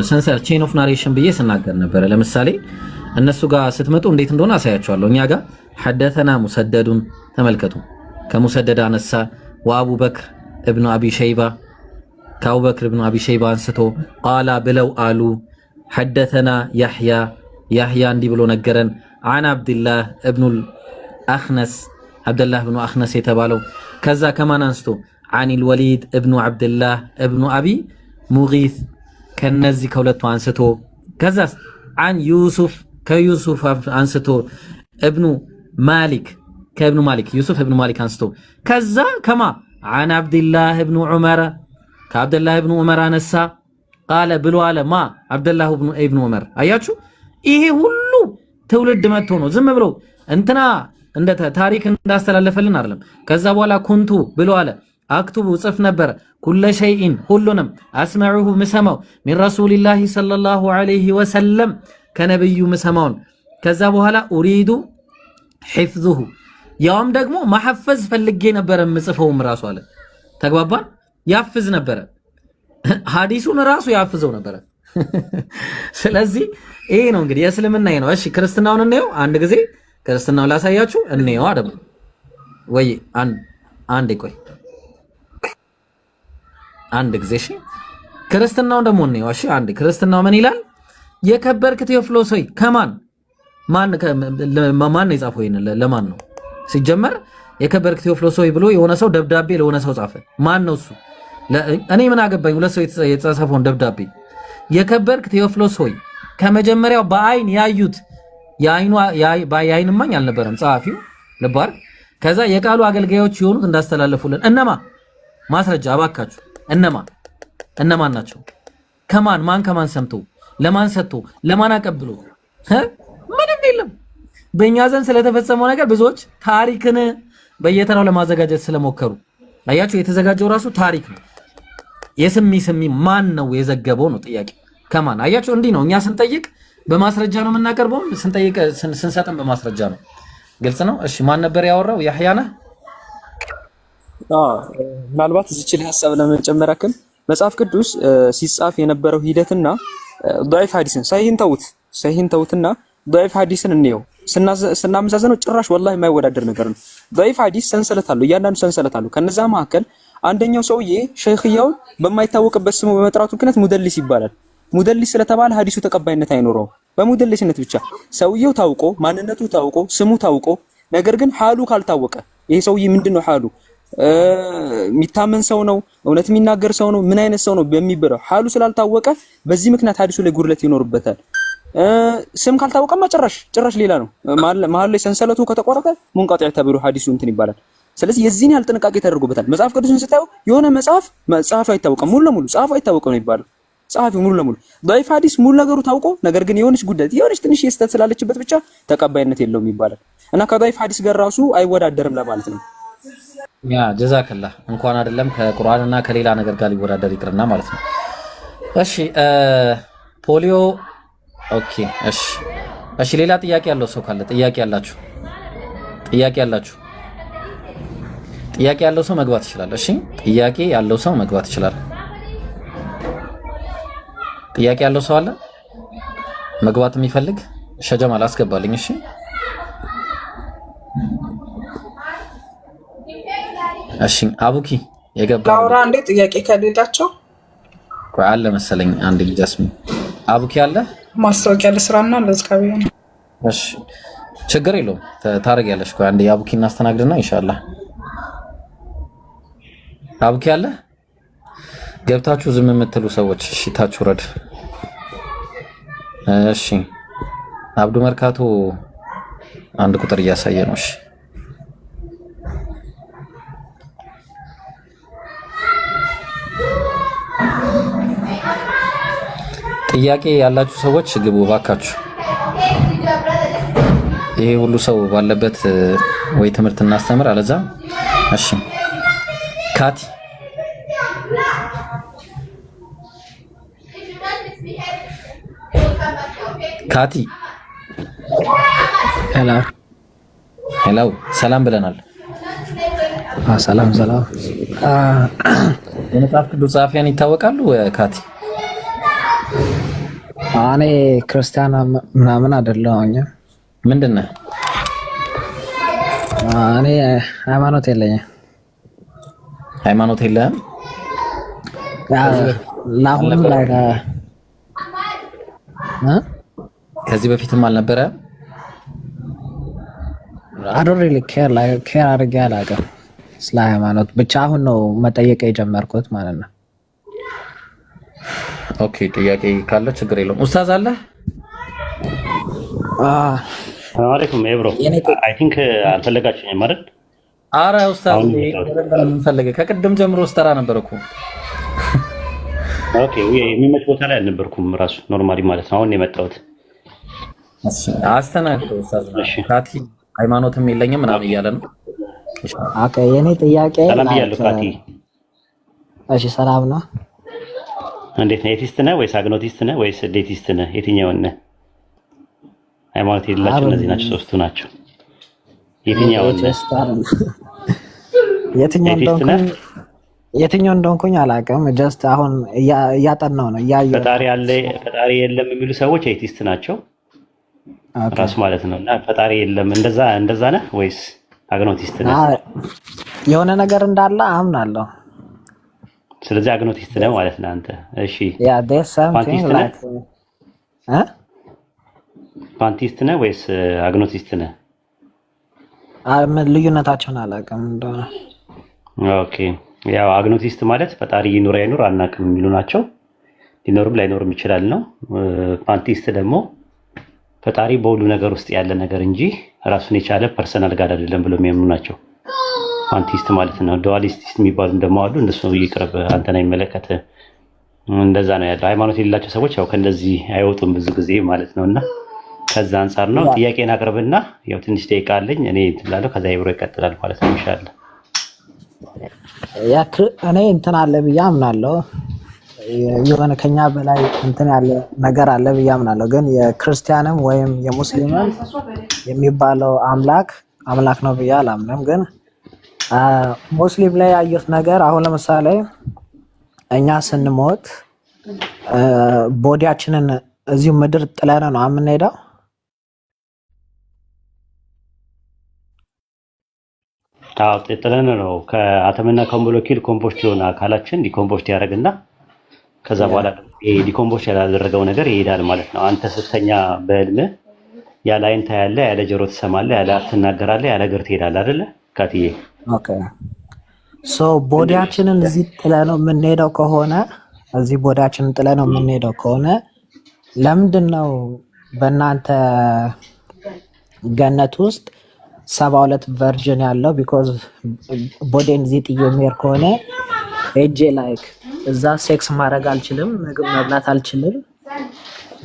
ሰንሰለት ቼን ኦፍ ናሬሽን ብዬ ስናገር ነበረ። ለምሳሌ እነሱ ጋር ስትመጡ እንዴት እንደሆነ አሳያቸዋለሁ። እኛ ጋር ሐደተና ሙሰደዱን ተመልከቱ። ከሙሰደድ አነሳ ወአቡበክር እብኑ አቢ ሸይባ ከአቡበክር እብኑ አቢ ሸይባ አንስቶ ቃላ ብለው አሉ ሐደተና ያህያ እንዲህ ብሎ ነገረን አን አብድላህ እብኑል አኽነስ አብደላህ እብኑ አኽነስ የተባለው ከዛ ከማን አንስቶ አኒል ወሊድ እብኑ አብድላህ እብኑ አቢ ሙጊት ከነዚህ ከሁለቱ አንስቶ ከዛስ አን ዩሱፍ ከዩሱፍ አንስቶ እብኑ ማሊክ ከእብኑ ማሊክ ዩሱፍ እብኑ ማሊክ አንስቶ ከዛ ከማ አን አብድላህ እብኑ ዑመር ከአብደላህ እብኑ ዑመር አነሳ ቃለ ብሎ አለ ማ አብደላህ እብኑ ዑመር። አያችሁ ይሄ ሁሉ ትውልድ መጥቶ ነው ዝም ብሎ እንትና እንደ ታሪክ እንዳስተላለፈልን አይደለም። ከዛ በኋላ ኩንቱ ብሎ አለ አክቱቡ ጽፍ ነበር ኩለ ሸይኢን ሁሉንም አስመዑሁ ምሰማው ሚን ረሱሊላሂ ሰለላሁ ዐለይሂ ወሰለም ከነብዩ ምሰማውን ከዛ በኋላ ኡሪዱ ሒፍዙሁ ያውም ደግሞ ማሐፈዝ ፈልጌ ነበር ምጽፈውም ራሱ አለ። ተግባባን። ያፍዝ ነበረ ሐዲሱን ራሱ ያፍዘው ነበረ። ስለዚህ ይሄ ነው እንግዲህ የእስልምና ይሄ ነው። እሺ ክርስትናውን እንየው አንድ ጊዜ ክርስትናውን ላሳያችሁ እንየው አይደል ወይ? አንድ ቆይ አንድ ጊዜ እሺ ክርስትናውን ደግሞ እንየው። እሺ አንድ ክርስትናው ምን ይላል? የከበርክ ቴዎፍሎስ ሆይ ከማን ማን የጻፈው ይሄን ለማን ነው ሲጀመር? የከበርክ ቴዎፍሎስ ሆይ ብሎ የሆነ ሰው ደብዳቤ ለሆነ ሰው ጻፈ። ማን ነው እሱ? እኔ ምን አገባኝ? ሁለት ሰው የተጻፈውን ደብዳቤ የከበርክ ቴዎፍሎስ ሆይ ከመጀመሪያው በአይን ያዩት የአይን ማኝ አልነበረም ጸሐፊው ልባር ከዛ የቃሉ አገልጋዮች የሆኑት እንዳስተላለፉልን እነማ ማስረጃ አባካችሁ እነማን ናቸው? ከማን ሰምቶ ለማን ሰጥቶ ለማን አቀብሎ? ምንም የለም። በእኛ ዘንድ ስለተፈጸመው ነገር ብዙዎች ታሪክን በየተራው ለማዘጋጀት ስለሞከሩ አያችሁ፣ የተዘጋጀው ራሱ ታሪክ ነው። የስሚ ማን ነው የዘገበው ነው ጥያቄ። ከማን አያችሁ፣ እንዲህ ነው እኛ ስንጠይቅ በማስረጃ ነው የምናቀርበው፣ ስንጠይቅ ስንሰጥም በማስረጃ ነው። ግልጽ ነው። እሺ ማን ነበር ያወራው? ያህያ ነህ? ምናልባት እዚች ላይ ሐሳብ ለመጨመር ያክል መጽሐፍ ቅዱስ ሲጻፍ የነበረው ሂደትና ضعيف ሐዲስን ሰሂህን ተውትና ضعيف ሐዲስን እንየው ስናመዛዘነው ጭራሽ ወላሂ የማይወዳደር ነገር ነው። ضعيف ሐዲስ ሰንሰለት አለው፣ እያንዳንዱ ሰንሰለት አለው። ከነዛ መካከል አንደኛው ሰውዬ ሸይኽያውን በማይታወቅበት ስሙ በመጥራቱ ምክንያት ሙደሊስ ይባላል። ሙደሊስ ስለተባለ ሐዲሱ ተቀባይነት አይኖረውም። በሙደሊስነት ብቻ ሰውየው ታውቆ ማንነቱ ታውቆ ስሙ ታውቆ ነገር ግን ሐሉ ካልታወቀ ይሄ ሰውዬ ምንድነው ሐሉ የሚታመን ሰው ነው፣ እውነት የሚናገር ሰው ነው፣ ምን አይነት ሰው ነው በሚበለው ሐሉ ስላልታወቀ በዚህ ምክንያት ሐዲሱ ላይ ጉድለት ይኖርበታል። ስም ካልታወቀማ ጭራሽ ሌላ ነው። መሀል ላይ ሰንሰለቱ ከተቆረጠ ሙንቀጢዕ ተብሎ ሐዲሱ እንትን ይባላል። ስለዚህ የዚህን ያህል ጥንቃቄ ተደርጎበታል። መጽሐፍ ቅዱስን ስታዩ የሆነ መጽሐፍ ጸሐፊው አይታወቅም፣ ሙሉ ለሙሉ ጸሐፊው አይታወቅም ነው የሚባለው። ጸሐፊው ሙሉ ለሙሉ ضعيف ሐዲስ ሙሉ ነገሩ ታውቆ ነገር ግን የሆነች ጉዳይ የሆነች ትንሽ የስተት ስላለችበት ብቻ ተቀባይነት የለውም ይባላል እና ከضعيف ሐዲስ ጋር ራሱ አይወዳደርም ለማለት ነው። ያ ጀዛከላህ እንኳን አይደለም ከቁርአንና ከሌላ ነገር ጋር ሊወዳደር ይቅርና ማለት ነው። እሺ ፖሊዮ ኦኬ። እሺ ሌላ ጥያቄ ያለው ሰው ካለ ጥያቄ ያለው ሰው መግባት ይችላል። እሺ ጥያቄ ያለው ሰው መግባት ይችላል። ጥያቄ ያለው ሰው አለ መግባት የሚፈልግ? ሸጀማል አስገባልኝ። እሺ አቡኪ የገባ ላውራ እንዴ? ጥያቄ ከሌላቸው አለ መሰለኝ። አንድ ጃስሚን አቡኪ አለ ማስታወቂያ ለስራና ለዝካቢ ነው። እሺ ችግር የለውም ታረጋለሽ። ቆይ አንዴ አቡኪ እናስተናግድና ኢንሻአላህ። አቡኪ አለ ገብታችሁ ዝም የምትሉ ሰዎች እሺ ታችሁ ረድ። እሺ አብዱ መርካቶ አንድ ቁጥር እያሳየ ነው። እሺ ጥያቄ ያላችሁ ሰዎች ግቡ ባካችሁ። ይሄ ሁሉ ሰው ባለበት ወይ ትምህርት እናስተምር አለዛ። እሺ ካቲ ካቲ ሄሎ ሰላም ብለናል። ሰላም የመጽሐፍ ቅዱስ ጸሐፊያን ይታወቃሉ? ካቲ እኔ ክርስቲያን ምናምን አይደለሁኝ። ምንድን ነህ? እኔ ሃይማኖት የለኝም። ሃይማኖት የለህም? ለአሁንም ላይ ከዚህ በፊትም አልነበረ? I don't really care አድርጌ አላውቅም ስለ ሃይማኖት። ብቻ አሁን ነው መጠየቅ የጀመርኩት ማለት ነው። ኦኬ ጥያቄ ካለ ችግር የለውም። ኡስታዝ አለ? ሰላም አለይኩም ኤብሮ። አይ ቲንክ አልፈለጋችሁኝም አይደል? አረ ኡስታዝ ምን ፈልገህ? ከቅድም ጀምሮ ስተራ ነበር እኮ። ኦኬ የሚመች ቦታ ላይ አልነበርኩም ራሱ ኖርማሊ ማለት ነው። አሁን የመጣሁት አስተናግዶ ኡስታዝ ካቲ ሃይማኖትም የለኝም ምናምን እያለ ነው። ኦኬ የኔ ጥያቄ ሰላም ብያለሁ ካቲ። እሺ ሰላም ነው። እንዴት ነህ? ኤቲስት ነህ ወይስ አግኖቲስት ነህ ወይስ ዴቲስት ነህ? የትኛውን ነህ? ሃይማኖት የሌላቸው እነዚህ ናቸው፣ ሶስቱ ናቸው። የትኛውን ነህ? የትኛው እንደሆንኩኝ አላውቅም። ጀስት አሁን እያጠናው ነው እያየሁ። ፈጣሪ የለም የሚሉ ሰዎች ኤቲስት ናቸው ራሱ ማለት ነው። እና ፈጣሪ የለም እንደዛ ነህ ወይስ አግኖቲስት ነህ? የሆነ ነገር እንዳለ አምናለሁ። ስለዚህ አግኖቲስት ነህ ማለት ነው አንተ። እሺ ፓንቲስት ነህ ወይስ አግኖቲስት ነህ? ልዩነታቸውን አላውቅም እንደሆነ። ኦኬ ያው አግኖቲስት ማለት ፈጣሪ ይኑር አይኑር አናውቅም የሚሉ ናቸው። ሊኖርም ላይኖርም ይችላል ነው። ፓንቲስት ደግሞ ፈጣሪ በሁሉ ነገር ውስጥ ያለ ነገር እንጂ ራሱን የቻለ ፐርሰናል ጋር አይደለም ብለው የሚያምኑ ናቸው። ፓንቲስት ማለት ነው። ዱዋሊስቲስት የሚባሉ ደግሞ አሉ። እነሱ ይቅርብ፣ አንተን አይመለከትም። እንደዛ ነው ያለው። ሃይማኖት የሌላቸው ሰዎች ያው ከእንደዚህ አይወጡም ብዙ ጊዜ ማለት ነውና ከዛ አንፃር ነው። ጥያቄን አቅርብና ያው ትንሽ ደቂቃ አለኝ እኔ እንትላለሁ። ከዛ ይብሮ ይቀጥላል ማለት ነው ኢንሻአላህ። እኔ እንትን አለ ብዬ አምናለሁ። የሆነ ከኛ በላይ እንትን ያለ ነገር አለ ብዬ አምናለሁ። ግን የክርስቲያንም ወይም የሙስሊምም የሚባለው አምላክ ነው ብዬ አላምንም። ግን ሙስሊም ላይ ያየሁት ነገር አሁን ለምሳሌ እኛ ስንሞት ቦዲያችንን እዚሁ ምድር ጥለን ነው የምንሄደው። አዎ ጥለን ነው። ከአተምና ከሞለኪል ኮምፖስት የሆነ አካላችን ዲኮምፖስት ያደርግና ከዛ በኋላ ይሄ ዲኮምፖስት ያላደረገው ነገር ይሄዳል ማለት ነው። አንተ ስተኛ በህልምህ ያለ አይን ታያለህ፣ ያለ ጆሮ ትሰማለህ፣ ያለ አፍ ትናገራለህ፣ ያለ እግር ትሄዳለህ አይደለ ካትዬ? ኦኬ ሶ ቦዲያችንን እዚህ ጥለን ነው የምንሄደው ከሆነ ለምንድን ነው በእናንተ ገነት ውስጥ 72 ቨርጅን ያለው? ቢኮዝ ቦዲን እዚህ ጥዬ የሚሄድ ከሆነ ሄጄ ላይክ እዛ ሴክስ ማድረግ አልችልም፣ ምግብ መብላት አልችልም፣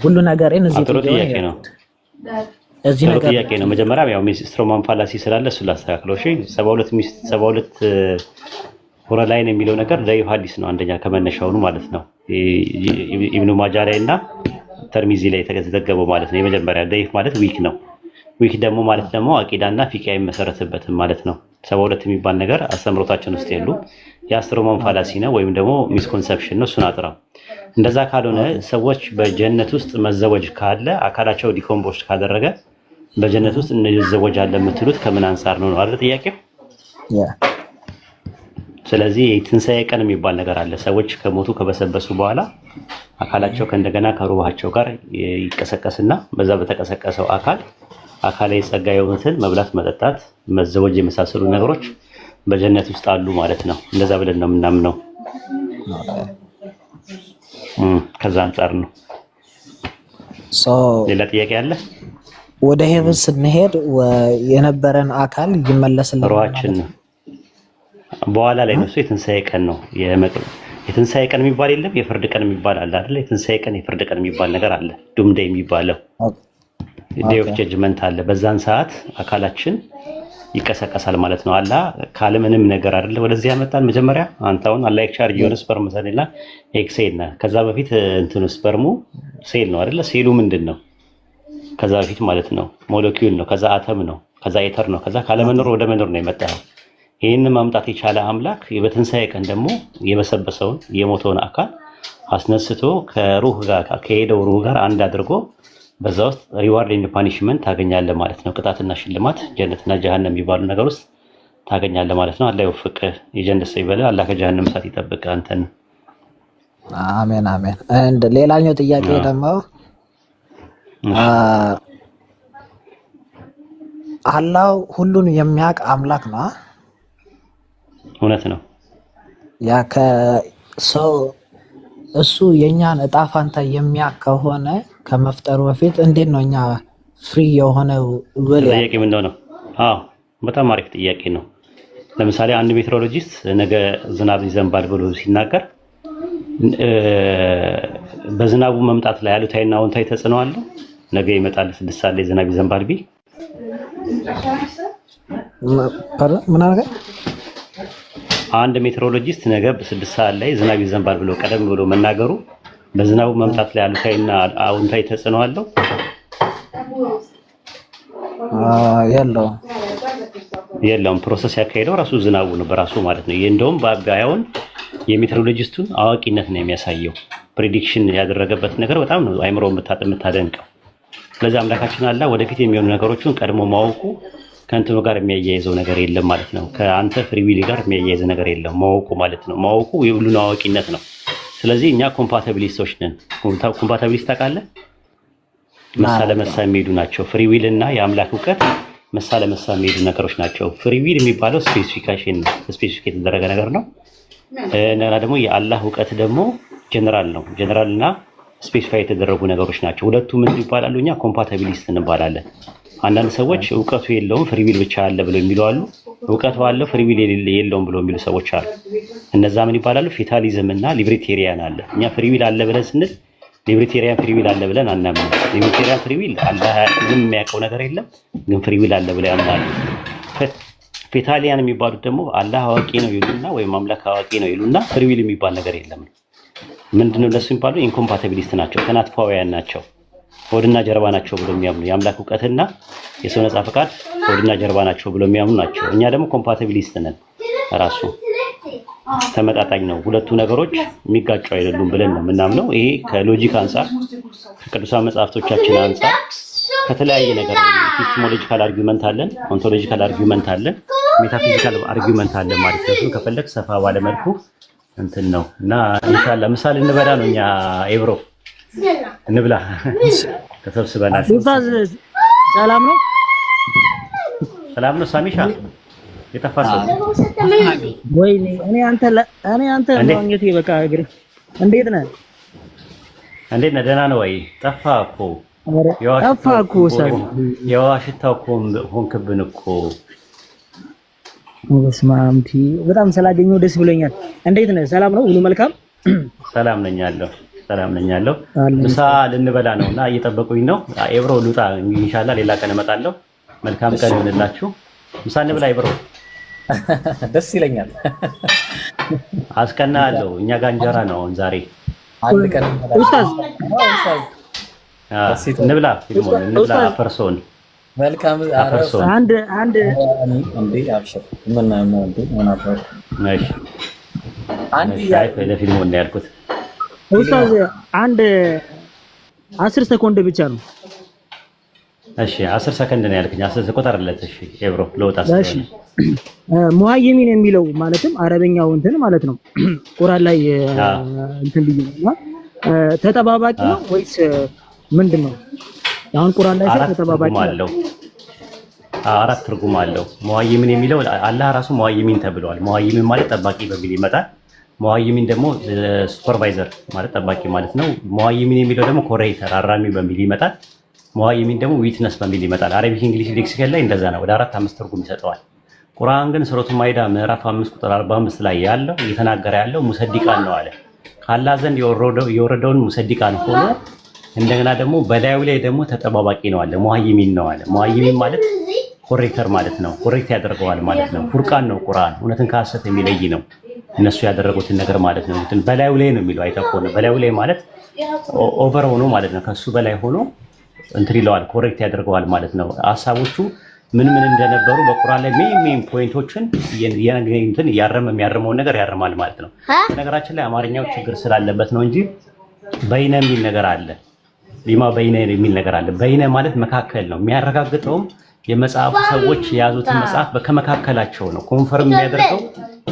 ሁሉ ነገሬን እዚህ ጥዬ ነው። እዚህ ነገር ጥያቄ ነው። መጀመሪያ ያው ስትሮማን ፋላሲ ስላለ እሱ ላስተካክለው። እሺ 72 ሁረላይን የሚለው ነገር ለይሁ ሐዲስ ነው አንደኛ ከመነሻውኑ ማለት ነው። ኢብኑ ማጃ ላይ እና ተርሚዚ ላይ የተዘገበው ማለት ነው። የመጀመሪያ ለይፍ ማለት ዊክ ነው። ዊክ ደግሞ ማለት ደግሞ አቂዳና ፊቅህ አይመሰረትበትም ማለት ነው። 72 የሚባል ነገር አስተምሮታችን ውስጥ የሉ። የአስትሮማን ፋላሲ ነው ወይም ደግሞ ሚስኮንሰፕሽን ነው። እሱን አጥራው። እንደዛ ካልሆነ ሰዎች በጀነት ውስጥ መዘወጅ ካለ አካላቸው ዲኮምፖስት ካደረገ በጀነት ውስጥ እንዘወጃለን የምትሉት ከምን አንፃር ነው አይደል ጥያቄው? ስለዚህ የትንሣኤ ቀን የሚባል ነገር አለ። ሰዎች ከሞቱ ከበሰበሱ በኋላ አካላቸው ከእንደገና ከሩሃቸው ጋር ይቀሰቀስና በዛ በተቀሰቀሰው አካላዊ ጸጋ የሆኑትን መብላት፣ መጠጣት፣ መዘወጅ የመሳሰሉ ነገሮች በጀነት ውስጥ አሉ ማለት ነው። እንደዛ ብለን ነው የምናምነው። ከዛ አንፃር ነው። ሌላ ጥያቄ አለ? ወደ ሄቨን ስንሄድ የነበረን አካል ይመለስልናል። ሩሃችን በኋላ ላይ ነው። የትንሣኤ ቀን ነው። የትንሣኤ ቀን የሚባል የለም፣ የፍርድ ቀን የሚባል አለ አይደል? የትንሣኤ ቀን የፍርድ ቀን የሚባል ነገር አለ። ዱምዴ የሚባለው ዴይ ኦፍ ጀጅመንት አለ። በዛን ሰዓት አካላችን ይቀሰቀሳል ማለት ነው። አላህ ካለምንም ነገር አይደለ ወደዚህ ያመጣን። መጀመሪያ አንተ አሁን አላህ ኤክስቻርጅ የሆነ ስፐርም ሰኔላ ኤክሴል ነህ። ከዛ በፊት እንትኑ ስፐርሙ ሴል ነው አይደለ? ሴሉ ምንድን ነው? ከዛ በፊት ማለት ነው ሞለኪውል ነው፣ ከዛ አተም ነው፣ ከዛ ኤተር ነው፣ ከዛ ካለመኖር ወደ መኖር ነው የመጣው። ይህንን ማምጣት የቻለ አምላክ በትንሣኤ ቀን ደግሞ የበሰበሰውን የሞተውን አካል አስነስቶ ከሩህ ጋር ከሄደው ሩህ ጋር አንድ አድርጎ በዛ ውስጥ ሪዋርድ ኤንድ ፓኒሽመንት ታገኛለህ ማለት ነው። ቅጣትና ሽልማት ጀነትና ጀሃነም የሚባሉ ነገር ውስጥ ታገኛለህ ማለት ነው። አላህ ይወፍቅህ፣ የጀነት ሰው ይበልህ፣ አላህ ከጀሃነም እሳት ይጠብቅህ አንተን። አሜን አሜን። እንደ ሌላኛው ጥያቄ ደግሞ አላህ ሁሉን የሚያውቅ አምላክ ነው። እውነት ነው። ያ ከሰው እሱ የኛን እጣ ፋንታ የሚያውቅ ከሆነ ከመፍጠሩ በፊት እንዴት ነው እኛ ፍሪ የሆነው will ጥያቄ ምን ነው? አዎ በጣም አሪፍ ጥያቄ ነው። ለምሳሌ አንድ ሜትሮሎጂስት ነገ ዝናብ ይዘንባል ብሎ ሲናገር በዝናቡ መምጣት ላይ አሉታዊና አዎንታዊ ተጽዕኖ አለው? ነገ ይመጣል 6 ሰዓት ላይ ዝናብ ይዘንባል ቢል ምን አደረገ? አንድ ሜትሮሎጂስት ነገ በ6 ሰዓት ላይ ዝናብ ይዘንባል ብሎ ቀደም ብሎ መናገሩ በዝናቡ መምጣት ላይ አሉታዊና አዎንታዊ ተጽዕኖ አለው? የለውም። ፕሮሰስ ያካሄደው ራሱ ዝናቡ ነው በራሱ ማለት ነው። እንደውም በአባያውን የሜትሮሎጂስቱን አዋቂነት ነው የሚያሳየው። ፕሬዲክሽን ያደረገበት ነገር በጣም ነው አይምሮ የምታደንቀው። ስለዚህ አምላካችን አላህ ወደፊት የሚሆኑ ነገሮችን ቀድሞ ማወቁ ከእንትኑ ጋር የሚያያይዘው ነገር የለም ማለት ነው። ከአንተ ፍሪዊል ጋር የሚያያይዘው ነገር የለም ማወቁ ማለት ነው። ማወቁ የሁሉን አዋቂነት ነው። ስለዚህ እኛ ኮምፓቲቢሊስቶች ነን። ኮምፓቲቢሊስት ታውቃለህ? መሳ ለመሳ የሚሄዱ ናቸው። ፍሪዊል እና የአምላክ እውቀት መሳ ለመሳ የሚሄዱ ነገሮች ናቸው። ፍሪዊል የሚባለው ስፔሲፊኬሽን ነው፣ ስፔሲፊክ የተደረገ ነገር ነው። እና ደግሞ የአላህ እውቀት ደግሞ ጀነራል ነው። ጀነራል እና ስፔሲፋይ የተደረጉ ነገሮች ናቸው። ሁለቱ ምን ይባላሉ? እኛ ኮምፓቲቢሊስት እንባላለን። አንዳንድ ሰዎች እውቀቱ የለውም ፍሪዊል ብቻ አለ ብለው የሚሉ አሉ። እውቀቱ አለ ፍሪዊል የለውም ብለው የሚሉ ሰዎች አሉ። እነዛ ምን ይባላሉ? ፌታሊዝም እና ሊብሬቴሪያን አለ። እኛ ፍሪዊል አለ ብለን ስንል ሊብሬቴሪያን ፍሪዊል አለ ብለን አናምንም። ሊብሬቴሪያን ፍሪዊል አላህ ምንም የሚያውቀው ነገር የለም፣ ግን ፍሪዊል አለ ብለው ያምናሉ። ፌታሊያን የሚባሉት ደግሞ አላህ አዋቂ ነው ይሉና ወይም አምላክ አዋቂ ነው ይሉና ፍሪዊል የሚባል ነገር የለም። ምንድነው ለሱ የሚባሉ ኢንኮምፓቲቢሊስት ናቸው፣ ተናትፋውያን ናቸው፣ ሆድና ጀርባ ናቸው ብሎ የሚያምኑ የአምላክ እውቀትና የሰው ነፃ ፈቃድ ሆድና ጀርባ ናቸው ብሎ የሚያምኑ ናቸው። እኛ ደግሞ ኮምፓቲቢሊስት ነን። ራሱ ተመጣጣኝ ነው፣ ሁለቱ ነገሮች የሚጋጩ አይደሉም ብለን ነው የምናምነው። ይሄ ከሎጂክ አንጻር ከቅዱሳን መጽሐፍቶቻችን አንጻር ከተለያየ ነገር ኢፒስቴሞሎጂካል አርጊውመንት አለን፣ ኦንቶሎጂካል አርጊውመንት አለን፣ ሜታፊዚካል አርጊውመንት አለን ማለት ነው። ከፈለክ ሰፋ ባለ መልኩ እንትን ነው እና ኢንሻአላህ ምሳሌ እንበላ ነው። እኛ ኤብሮ እንብላ ተሰብስበናል። ኡስታዝ ሰላም ነው? ሰላም ነው ሳሚሻ የጠፋሰው ወይ? እኔ አንተ ማግኘቴ በቃ እግር እንዴት ነህ? እንዴት ነህ? ደህና ነው ወይ? ጠፋ እኮ ጠፋ እኮ ኡስታዝ የዋሽታው እኮ ሆንክብን እኮ። በስመ አብ በጣም ስላገኘሁ ደስ ብሎኛል። እንዴት ነህ? ሰላም ነው? ሁሉ መልካም? ሰላም ነኝ ያለው ምሳ ልንበላ ነውና እየጠበቁኝ ነው። ኤብሮ ልውጣ ኢንሻአላህ፣ ሌላ ቀን እመጣለሁ። መልካም ቀን ይሁንላችሁ። ምሳ እንብላ ኤብሮ። ደስ ይለኛል። አስቀናለሁ። እኛ ጋር እንጀራ ነው አሁን ዛሬ። አንድ ቀን ኡስታዝ እንብላ እንብላ። ፐርሶን መልካም አንድ እንዴ አብሽር ምን አፈር እሺ፣ አንድ ለፊልሙ ነው ያልኩት። ኡስታዝ አንድ 10 ሰኮንድ ብቻ ነው። እሺ 10 ሰከንድ ነው ያልከኝ። 10 ሰኮንድ አይደለም። እሺ ኤብሮ ለውጣ እሺ ሙሃይሚን የሚለው ማለትም አረበኛው እንትን ማለት ነው። ቁርአን ላይ እንትን ልዩና ተጠባባቂ ነው ወይስ ምንድነው? አሁን ቁርአን ላይ ተጠባባቂ አለው። አራት ትርጉም አለው። ሙሃይሚን የሚለው አላህ ራሱ ሙሃይሚን ተብሏል። ሙሃይሚን ማለት ጠባቂ በሚል ይመጣል። ሙሃይሚን ደግሞ ሱፐርቫይዘር ማለት ጠባቂ ማለት ነው። ሙሃይሚን የሚለው ደግሞ ኮሬክተር አራሚ በሚል ይመጣል። ሙሃይሚን ደግሞ ዊትነስ በሚል ይመጣል። አረቢክ እንግሊሽ ሌክሲከን ላይ እንደዛ ነው። ወደ 4-5 ትርጉም ይሰጠዋል። ቁርአን ግን ሱረቱ ማይዳ ምዕራፍ 5 ቁጥር 45 ላይ ያለው እየተናገረ ያለው ሙሰዲቃን ነው አለ። ከአላህ ዘንድ የወረደውን ሙሰዲቃን ሆኖ እንደገና ደግሞ በላዩ ላይ ደግሞ ተጠባባቂ ነው አለ። ሙሃይሚን ነው አለ። ሙሃይሚን ማለት ኮሬክተር ማለት ነው። ኮሬክት ያደርገዋል ማለት ነው። ፉርቃን ነው ቁርአን፣ እውነትን ከሐሰት የሚለይ ነው። እነሱ ያደረጉትን ነገር ማለት ነው። በላዩ ላይ ነው የሚለው አይተኮነ። በላዩ ላይ ማለት ኦቨር ሆኖ ማለት ነው። ከሱ በላይ ሆኖ እንትን ይለዋል፣ ኮሬክት ያደርገዋል ማለት ነው። ሐሳቦቹ ምን እንደነበሩ በቁርአን ላይ ሜን ፖይንቶችን እንትን የሚያርመውን ነገር ያርማል ማለት ነው። በነገራችን ላይ አማርኛው ችግር ስላለበት ነው እንጂ በይነ የሚል ነገር አለ። ሊማ በይነ የሚል ነገር አለ። በይነ ማለት መካከል ነው። የሚያረጋግጠውም የመጽሐፉ ሰዎች የያዙትን መጽሐፍ ከመካከላቸው ነው ኮንፈርም የሚያደርገው።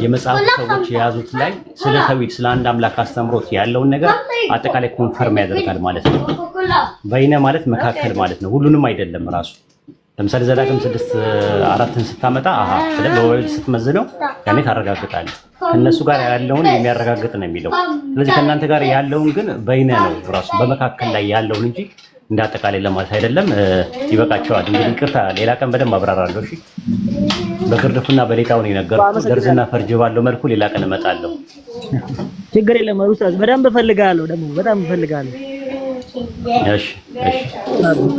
የመጽሐፉ ሰዎች የያዙት ላይ ስለ ተውሂድ ስለ አንድ አምላክ አስተምሮት ያለውን ነገር አጠቃላይ ኮንፈርም ያደርጋል ማለት ነው። በይነ ማለት መካከል ማለት ነው። ሁሉንም አይደለም ራሱ። ለምሳሌ ዘዳግም 6:4ን ስታመጣ ስለ በወልድ ስትመዝነው ያኔ ታረጋግጣለህ። ከነሱ ጋር ያለውን የሚያረጋግጥ ነው የሚለው። ስለዚህ ከእናንተ ጋር ያለውን ግን በይነ ነው ራሱ በመካከል ላይ ያለውን እንጂ እንዳጠቃላይ ለማለት አይደለም። ይበቃቸዋል። እንግዲህ ይቅርታ፣ ሌላ ቀን በደንብ አብራራለሁ። እሺ፣ በግርድፉና በሌጣው ነው የነገርኩት። ደርዝና ፈርጅ ባለው መልኩ ሌላ ቀን እመጣለሁ። ችግር የለም ኡስታዝ፣ በደንብ እፈልጋለሁ። ደግሞ በጣም እፈልጋለሁ። እሺ፣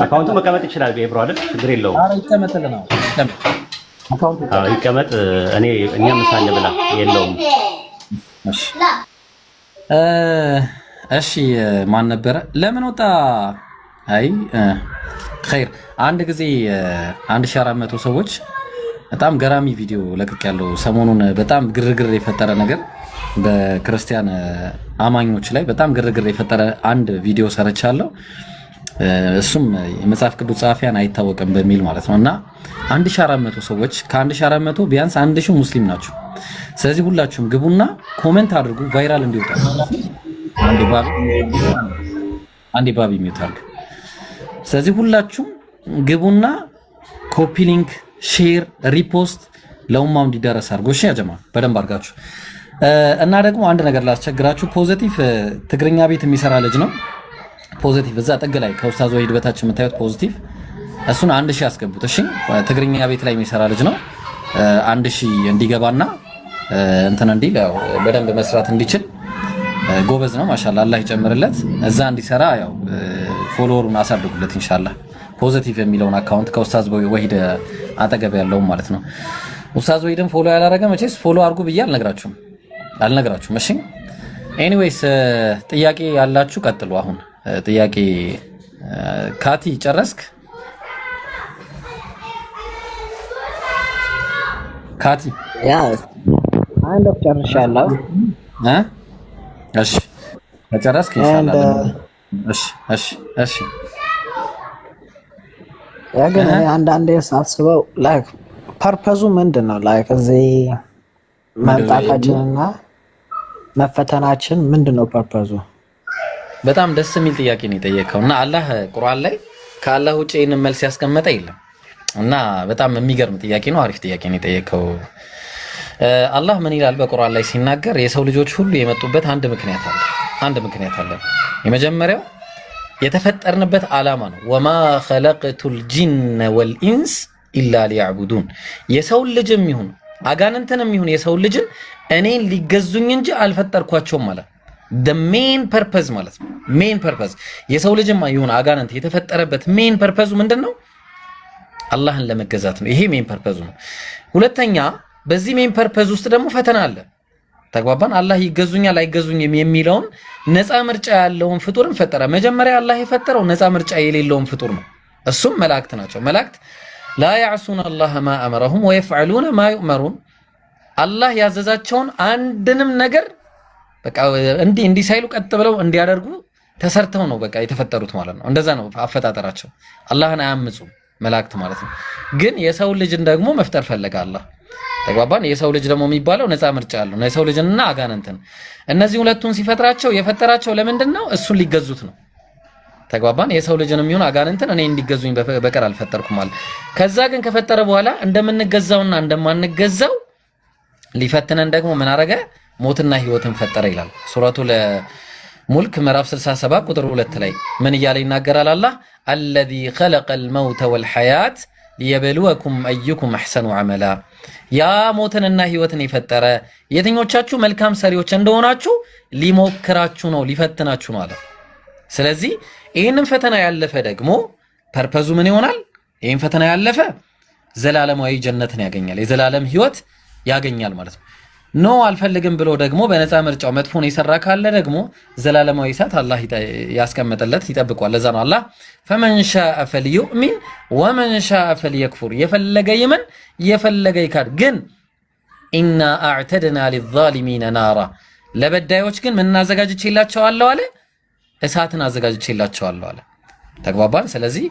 አካውንቱ መቀመጥ ይችላል። ቤብሮ አይደል? ችግር የለውም። ኧረ ይቀመጥልህ ነው አካውንቱ ይቀመጥ። እኛ ምሳሌ ብላ የለውም። እሺ፣ ማን ነበረ? ለምን ወጣ? አይ ኸይር። አንድ ጊዜ 1400 ሰዎች በጣም ገራሚ ቪዲዮ ለቅቅ ያለው ሰሞኑን በጣም ግርግር የፈጠረ ነገር በክርስቲያን አማኞች ላይ በጣም ግርግር የፈጠረ አንድ ቪዲዮ ሰርቻለሁ። እሱም የመጽሐፍ ቅዱስ ጸሐፊያን አይታወቅም በሚል ማለት ነው። እና 1400 ሰዎች ከ1400 ቢያንስ 1000 ሙስሊም ናቸው። ስለዚህ ሁላችሁም ግቡና ኮሜንት አድርጉ፣ ቫይራል እንዲወጣ። አንዴ ባቢ ሚውታል። ስለዚህ ሁላችሁም ግቡና ኮፒ ሊንክ፣ ሼር፣ ሪፖስት ለኡማው እንዲደረስ አድርጎ። እሺ ያጀማ በደንብ አድርጋችሁ እና ደግሞ አንድ ነገር ላስቸግራችሁ። ፖዚቲቭ ትግርኛ ቤት የሚሰራ ልጅ ነው። ፖዚቲቭ እዛ ጥግ ላይ ከኡስታዝ ወሂድ በታች የምታዩት ፖዚቲቭ፣ እሱን 1000 ያስገቡት። እሺ ትግርኛ ቤት ላይ የሚሰራ ልጅ ነው። 1000 እንዲገባና እንትን እንዲል ያው በደንብ መስራት እንዲችል ጎበዝ ነው። ማሻአላ አላህ ይጨምርለት። እዛ እንዲሰራ ያው ፎሎወሩን አሳድጉለት ኢንሻአላህ። ፖዚቲቭ የሚለውን አካውንት ከኡስታዝ ወሂድ አጠገብ ያለው ማለት ነው። ኡስታዝ ወሂድን ፎሎ ያላረገ መቼስ ፎሎ አድርጉ ብዬ አልነግራችሁም። እሺ ኤኒዌይስ ጥያቄ ያላችሁ ቀጥሉ። አሁን ጥያቄ ካቲ ጨረስክ? ካቲ ያ አንድ ጨርሻለሁ። እሺ ከጨረስክ ኢንሻአላህ። እሺ ያ ግን አንዳንዴ ሳስበው ላይክ ፐርፐዙ ምንድን ነው? ላይክ እዚህ መምጣታችንና መፈተናችን ምንድን ነው ፐርፐዙ? በጣም ደስ የሚል ጥያቄ ነው የጠየቀው እና አላህ ቁርአን ላይ ከአላህ ውጭ ይህንን መልስ ያስቀመጠ የለም እና በጣም የሚገርም ጥያቄ ነው። አሪፍ ጥያቄ ነው የጠየቀው። አላህ ምን ይላል በቁርአን ላይ ሲናገር? የሰው ልጆች ሁሉ የመጡበት አንድ ምክንያት አለ። የመጀመሪያው የተፈጠርንበት ዓላማ ነው። ወማ ኸለቅቱል ጂነ ወልኢንስ ኢላ ሊያዕቡዱን። የሰው ልጅም ይሁን አጋንንትንም ይሁን የሰው ልጅን እኔን ሊገዙኝ እንጂ አልፈጠርኳቸውም ማለት ሜን ፐርፐዝ ማለት ነው። ሜን ፐርፐዝ የሰው ልጅም ይሁን አጋንንት የተፈጠረበት ሜን ፐርፐዙ ምንድን ነው? አላህን ለመገዛት ነው። ይሄ ሜን ፐርፐዙ ነው። ሁለተኛ በዚህ ሜን ፐርፐዝ ውስጥ ደግሞ ፈተና አለ። ተግባባን? አላህ ይገዙኛል አይገዙኝም የሚለውን ነፃ ምርጫ ያለውን ፍጡርን ፈጠረ። መጀመሪያ አላህ የፈጠረው ነፃ ምርጫ የሌለውን ፍጡር ነው። እሱም መላእክት ናቸው። መላእክት ላ ያዕሱነ አላህ ማ አመረሁም ወየፍዐሉነ ማ ዩእመሩን። አላህ ያዘዛቸውን አንድንም ነገር በቃ እንዲህ ሳይሉ ቀጥ ብለው እንዲያደርጉ ተሰርተው ነው በቃ የተፈጠሩት ማለት ነው። እንደዛ ነው አፈጣጠራቸው። አላህን አያምፁም መላእክት ማለት ነው። ግን የሰው ልጅን ደግሞ መፍጠር ፈለገ አላህ። ተግባባን? የሰው ልጅ ደግሞ የሚባለው ነፃ ምርጫ ያለው ነው። የሰው ልጅንና አጋንንትን እነዚህ ሁለቱን ሲፈጥራቸው የፈጠራቸው ለምንድን ነው? እሱን ሊገዙት ነው። ተግባባን? የሰው ልጅንም ይሁን አጋንንትን እኔ እንዲገዙኝ በቀር አልፈጠርኩም ማለት። ከዛ ግን ከፈጠረ በኋላ እንደምንገዛውና እንደማንገዛው ሊፈትነን ደግሞ ምን አረገ? ሞትና ህይወትን ፈጠረ ይላል ሱረቱል ሙልክ ምዕራፍ 67 ቁጥር 2 ላይ ምን እያለ ይናገራል? አላህ አለዚ ኸለቀል መውተ ወልሐያት ሊየብሉወኩም አዩኩም አሕሰኑ ዐመላ። ያ ሞትንና ህይወትን የፈጠረ የትኞቻችሁ መልካም ሰሪዎች እንደሆናችሁ ሊሞክራችሁ ነው፣ ሊፈትናችሁ ነው አለ። ስለዚህ ይህንን ፈተና ያለፈ ደግሞ ፐርፐዙ ምን ይሆናል? ይህን ፈተና ያለፈ ዘላለማዊ ጀነትን ያገኛል፣ የዘላለም ህይወት ያገኛል ማለት ነው። ኖ አልፈልግም ብሎ ደግሞ በነፃ ምርጫው መጥፎን የሰራ ካለ ደግሞ ዘላለማዊ እሳት አላህ ያስቀመጠለት ይጠብቋል። ለዛ ነው አላህ ፈመን ሻአ ፈልዩእሚን ወመን ሻአ ፈልየክፉር፣ የፈለገ ይመን የፈለገ ይካድ፣ ግን ኢና አዕተድና ሊዛሊሚነ ናራ፣ ለበዳዮች ግን ምን አዘጋጅቼላቸዋለሁ አለ? እሳትን አዘጋጅቼላቸዋለሁ አለ። ተግባባን? ስለዚህ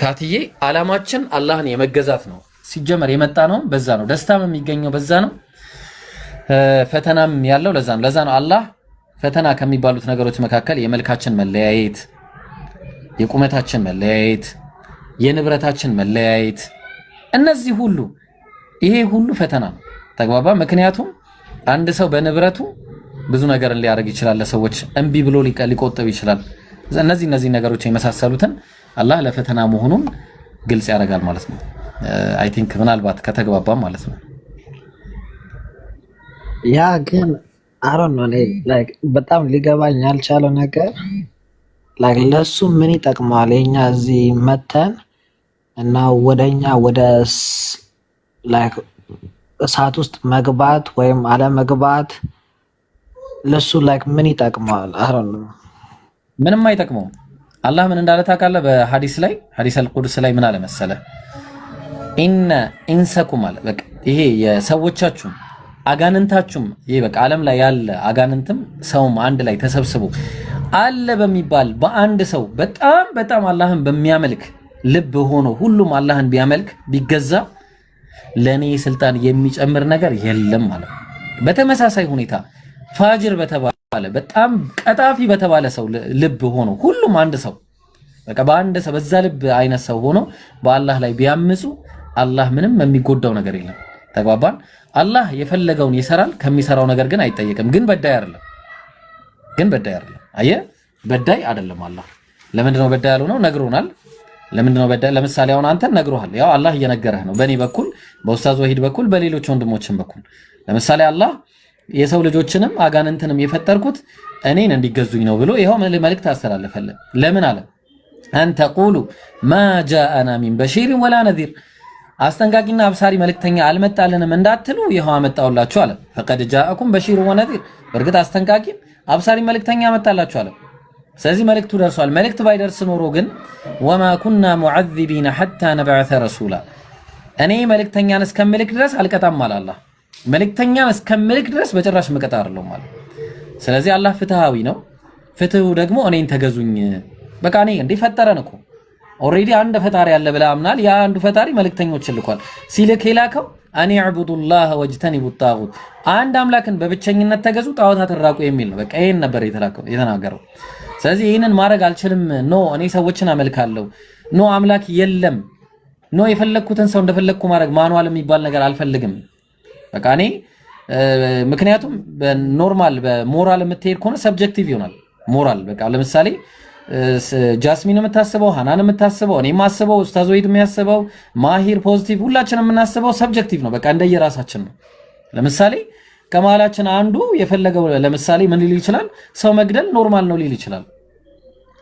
ካትዬ ዓላማችን አላህን የመገዛት ነው። ሲጀመር የመጣ ነው በዛ ነው። ደስታም የሚገኘው በዛ ነው። ፈተናም ያለው ለዛ ነው። ለዛ ነው አላህ ፈተና ከሚባሉት ነገሮች መካከል የመልካችን መለያየት፣ የቁመታችን መለያየት፣ የንብረታችን መለያየት፣ እነዚህ ሁሉ ይሄ ሁሉ ፈተና ነው። ተግባባ? ምክንያቱም አንድ ሰው በንብረቱ ብዙ ነገርን ሊያደርግ ይችላል። ለሰዎች እምቢ ብሎ ሊቆጥብ ይችላል። እነዚህ ነገሮች የመሳሰሉትን አላህ ለፈተና መሆኑን ግልጽ ያደርጋል ማለት ነው። አይ ቲንክ ምናልባት ከተግባባም ማለት ነው። ያ ግን አሮን ነው ላይክ በጣም ሊገባኝ ያልቻለው ነገር ላይክ ለሱ ምን ይጠቅማል የኛ እዚህ መተን እና ወደኛ ወደ ላይክ እሳት ውስጥ መግባት ወይም አለመግባት ለሱ ላይክ ምን ይጠቅማል? አሮን ነው ምንም አይጠቅመውም። አላህ ምን እንዳለ ታውቃለህ? በሐዲስ ላይ ሐዲስ አልቁድስ ላይ ምን አለ መሰለ? ኢነ ኢንሰኩም አለ በቃ ይሄ የሰዎቻችሁም አጋንንታችሁም ይሄ በቃ ዓለም ላይ ያለ አጋንንትም ሰውም አንድ ላይ ተሰብስቦ አለ በሚባል በአንድ ሰው በጣም አላህን በሚያመልክ ልብ ሆኖ ሁሉም አላህን ቢያመልክ ቢገዛ ለኔ ስልጣን የሚጨምር ነገር የለም ማለት ነው። በተመሳሳይ ሁኔታ ፋጅር በተባለ በጣም ቀጣፊ በተባለ ሰው ልብ ሆኖ ሁሉም አንድ ሰው በቃ በአንድ ሰው በዛ ልብ አይነት ሰው ሆኖ በአላህ ላይ ቢያምፁ አላህ ምንም የሚጎዳው ነገር የለም። ተግባባን? አላህ የፈለገውን ይሰራል፣ ከሚሰራው ነገር ግን አይጠየቅም። ግን በዳይ አይደለም። አየህ፣ በዳይ አይደለም አላህ። ለምንድነው በዳይ ያልሆነው? ነግሮናል። ለምንድነው በዳይ? ለምሳሌ አሁን አንተን ነግሮሃል። ያው አላህ እየነገረህ ነው፣ በእኔ በኩል በኡስታዝ ወሂድ በኩል በሌሎች ወንድሞችን በኩል። ለምሳሌ አላህ የሰው ልጆችንም አጋንንትንም የፈጠርኩት እኔን እንዲገዙኝ ነው ብሎ ይሄው መልእክት አስተላለፈልን። ለምን አለ? አንተ ቁሉ ማ ጃአና ሚን በሺር ወላ ነዚር፣ አስጠንቃቂና አብሳሪ መልእክተኛ አልመጣልንም እንዳትሉ ይሄው አመጣውላችሁ አለ። ፈቀድ ጃአኩም በሺር ወነዚር፣ በርግጥ አስጠንቃቂም አብሳሪ መልእክተኛ አመጣላችሁ አለ። ስለዚህ መልእክቱ ደርሷል። መልእክት ባይደርስ ኖሮ ግን ወማ ኩና ሙዐዚቢና ሐታ ነብዐሰ ረሱላ፣ እኔ መልእክተኛን እስከምልክ ድረስ አልቀጣም አለ አላህ። መልእክተኛን እስከምልክ ድረስ በጭራሽ መቀጣ አይደለም ማለት። ስለዚህ አላህ ፍትሃዊ ነው። ፍትሁ ደግሞ እኔን ተገዙኝ በቃ እኔ እንዲፈጠረን እኮ ኦሬዲ አንድ ፈጣሪ ያለ ብላ አምናል። ያ አንዱ ፈጣሪ መልእክተኞችን ልኳል። ሲልክ የላከው አን ዕቡዱላህ ወጅተኒቡ ጣጉት፣ አንድ አምላክን በብቸኝነት ተገዙ ጣዖታትን ራቁ የሚል ነው። በቃ ይሄን ነበር የተናገረው። ስለዚህ ይሄንን ማድረግ አልችልም፣ ኖ እኔ ሰዎችን አመልካለሁ፣ ኖ አምላክ የለም፣ ኖ የፈለኩትን ሰው እንደፈለኩ ማድረግ ማኑዋል የሚባል ነገር አልፈልግም። በቃ እኔ ምክንያቱም በኖርማል በሞራል የምትሄድ ከሆነ ሰብጀክቲቭ ይሆናል ሞራል። በቃ ለምሳሌ ጃስሚን የምታስበው፣ ሃናን የምታስበው፣ እኔ የማስበው፣ ኡስታዝ ወሂድ የሚያስበው፣ ማሂር ፖዚቲቭ፣ ሁላችንም የምናስበው ሰብጀክቲቭ ነው። በቃ እንደየራሳችን ነው። ለምሳሌ ከመሃላችን አንዱ የፈለገው ለምሳሌ ምን ሊል ይችላል? ሰው መግደል ኖርማል ነው ሊል ይችላል።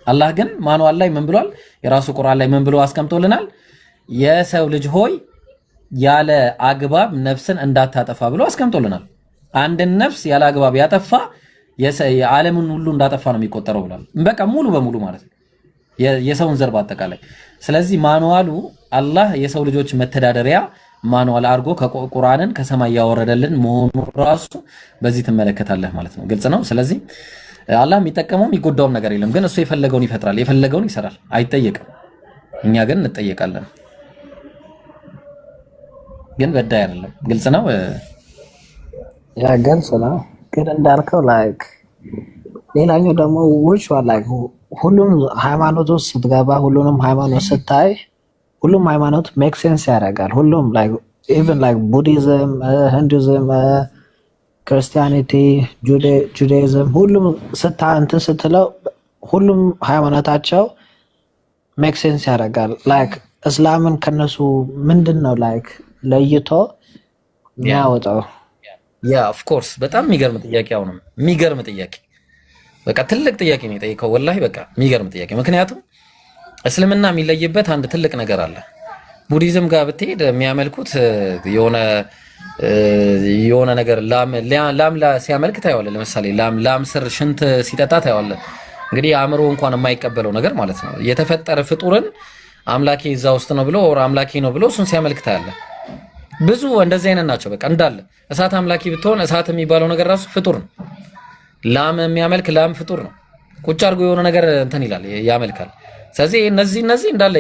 አላህ ግን ማኑዋል ላይ ምን ብሏል? የራሱ ቁርአን ላይ ምን ብሎ አስቀምጦልናል? የሰው ልጅ ሆይ ያለ አግባብ ነፍስን እንዳታጠፋ ብሎ አስቀምጦልናል። አንድን ነፍስ ያለ አግባብ ያጠፋ የዓለምን ሁሉ እንዳጠፋ ነው የሚቆጠረው ብሏል። በቃ ሙሉ በሙሉ ማለት ነው የሰውን ዘር በአጠቃላይ። ስለዚህ ማኑዋሉ አላህ የሰው ልጆች መተዳደሪያ ማኑዋል አድርጎ ከቁርአንን ከሰማይ ያወረደልን መሆኑ ራሱ በዚህ ትመለከታለህ ማለት ነው። ግልጽ ነው። ስለዚህ አላህ የሚጠቀመው የሚጎዳውም ነገር የለም። ግን እሱ የፈለገውን ይፈጥራል፣ የፈለገውን ይሰራል፣ አይጠየቅም። እኛ ግን እንጠየቃለን። ግን በዳይ አይደለም። ግልጽ ነው። ያ ግልጽ ነው። ግን እንዳልከው ላይክ ሌላኛው ደግሞ ውጭ ላይክ ሁሉም ሃይማኖት ውስጥ ስትገባ ሁሉንም ሃይማኖት ስታይ ሁሉም ሃይማኖት ሜክ ሴንስ ያደርጋል። ሁሉም ላይክ ኢቭን ላይክ ቡዲዝም፣ ሂንዱይዝም፣ ክርስቲያኒቲ፣ ጁዳይዝም ሁሉም እንትን ስትለው ሁሉም ሃይማኖታቸው ሜክ ሴንስ ያደርጋል። ላይክ እስላምን ከነሱ ምንድን ነው ላይክ ለይቶ የሚያወጣው? ያ ኦፍ ኮርስ በጣም የሚገርም ጥያቄ፣ አሁንም የሚገርም ጥያቄ፣ በቃ ትልቅ ጥያቄ ነው የጠየቀው። ወላሂ በቃ የሚገርም ጥያቄ። ምክንያቱም እስልምና የሚለይበት አንድ ትልቅ ነገር አለ። ቡዲዝም ጋር ብትሄድ የሚያመልኩት የሆነ የሆነ ነገር ላም ሲያመልክ ታየዋለህ። ለምሳሌ ላም ስር ሽንት ሲጠጣ ታየዋለህ። እንግዲህ አእምሮ እንኳን የማይቀበለው ነገር ማለት ነው። የተፈጠረ ፍጡርን አምላኬ እዛ ውስጥ ነው ብሎ አምላኬ ነው ብሎ እሱን ሲያመልክ ታያለህ። ብዙ እንደዚህ አይነት ናቸው። በቃ እንዳለ እሳት አምላኪ ብትሆን እሳት የሚባለው ነገር ራሱ ፍጡር ነው። ላም የሚያመልክ ላም ፍጡር ነው። ቁጭ አድርጎ የሆነ ነገር እንትን ይላል ያመልካል። ስለዚህ እነዚህ እንዳለ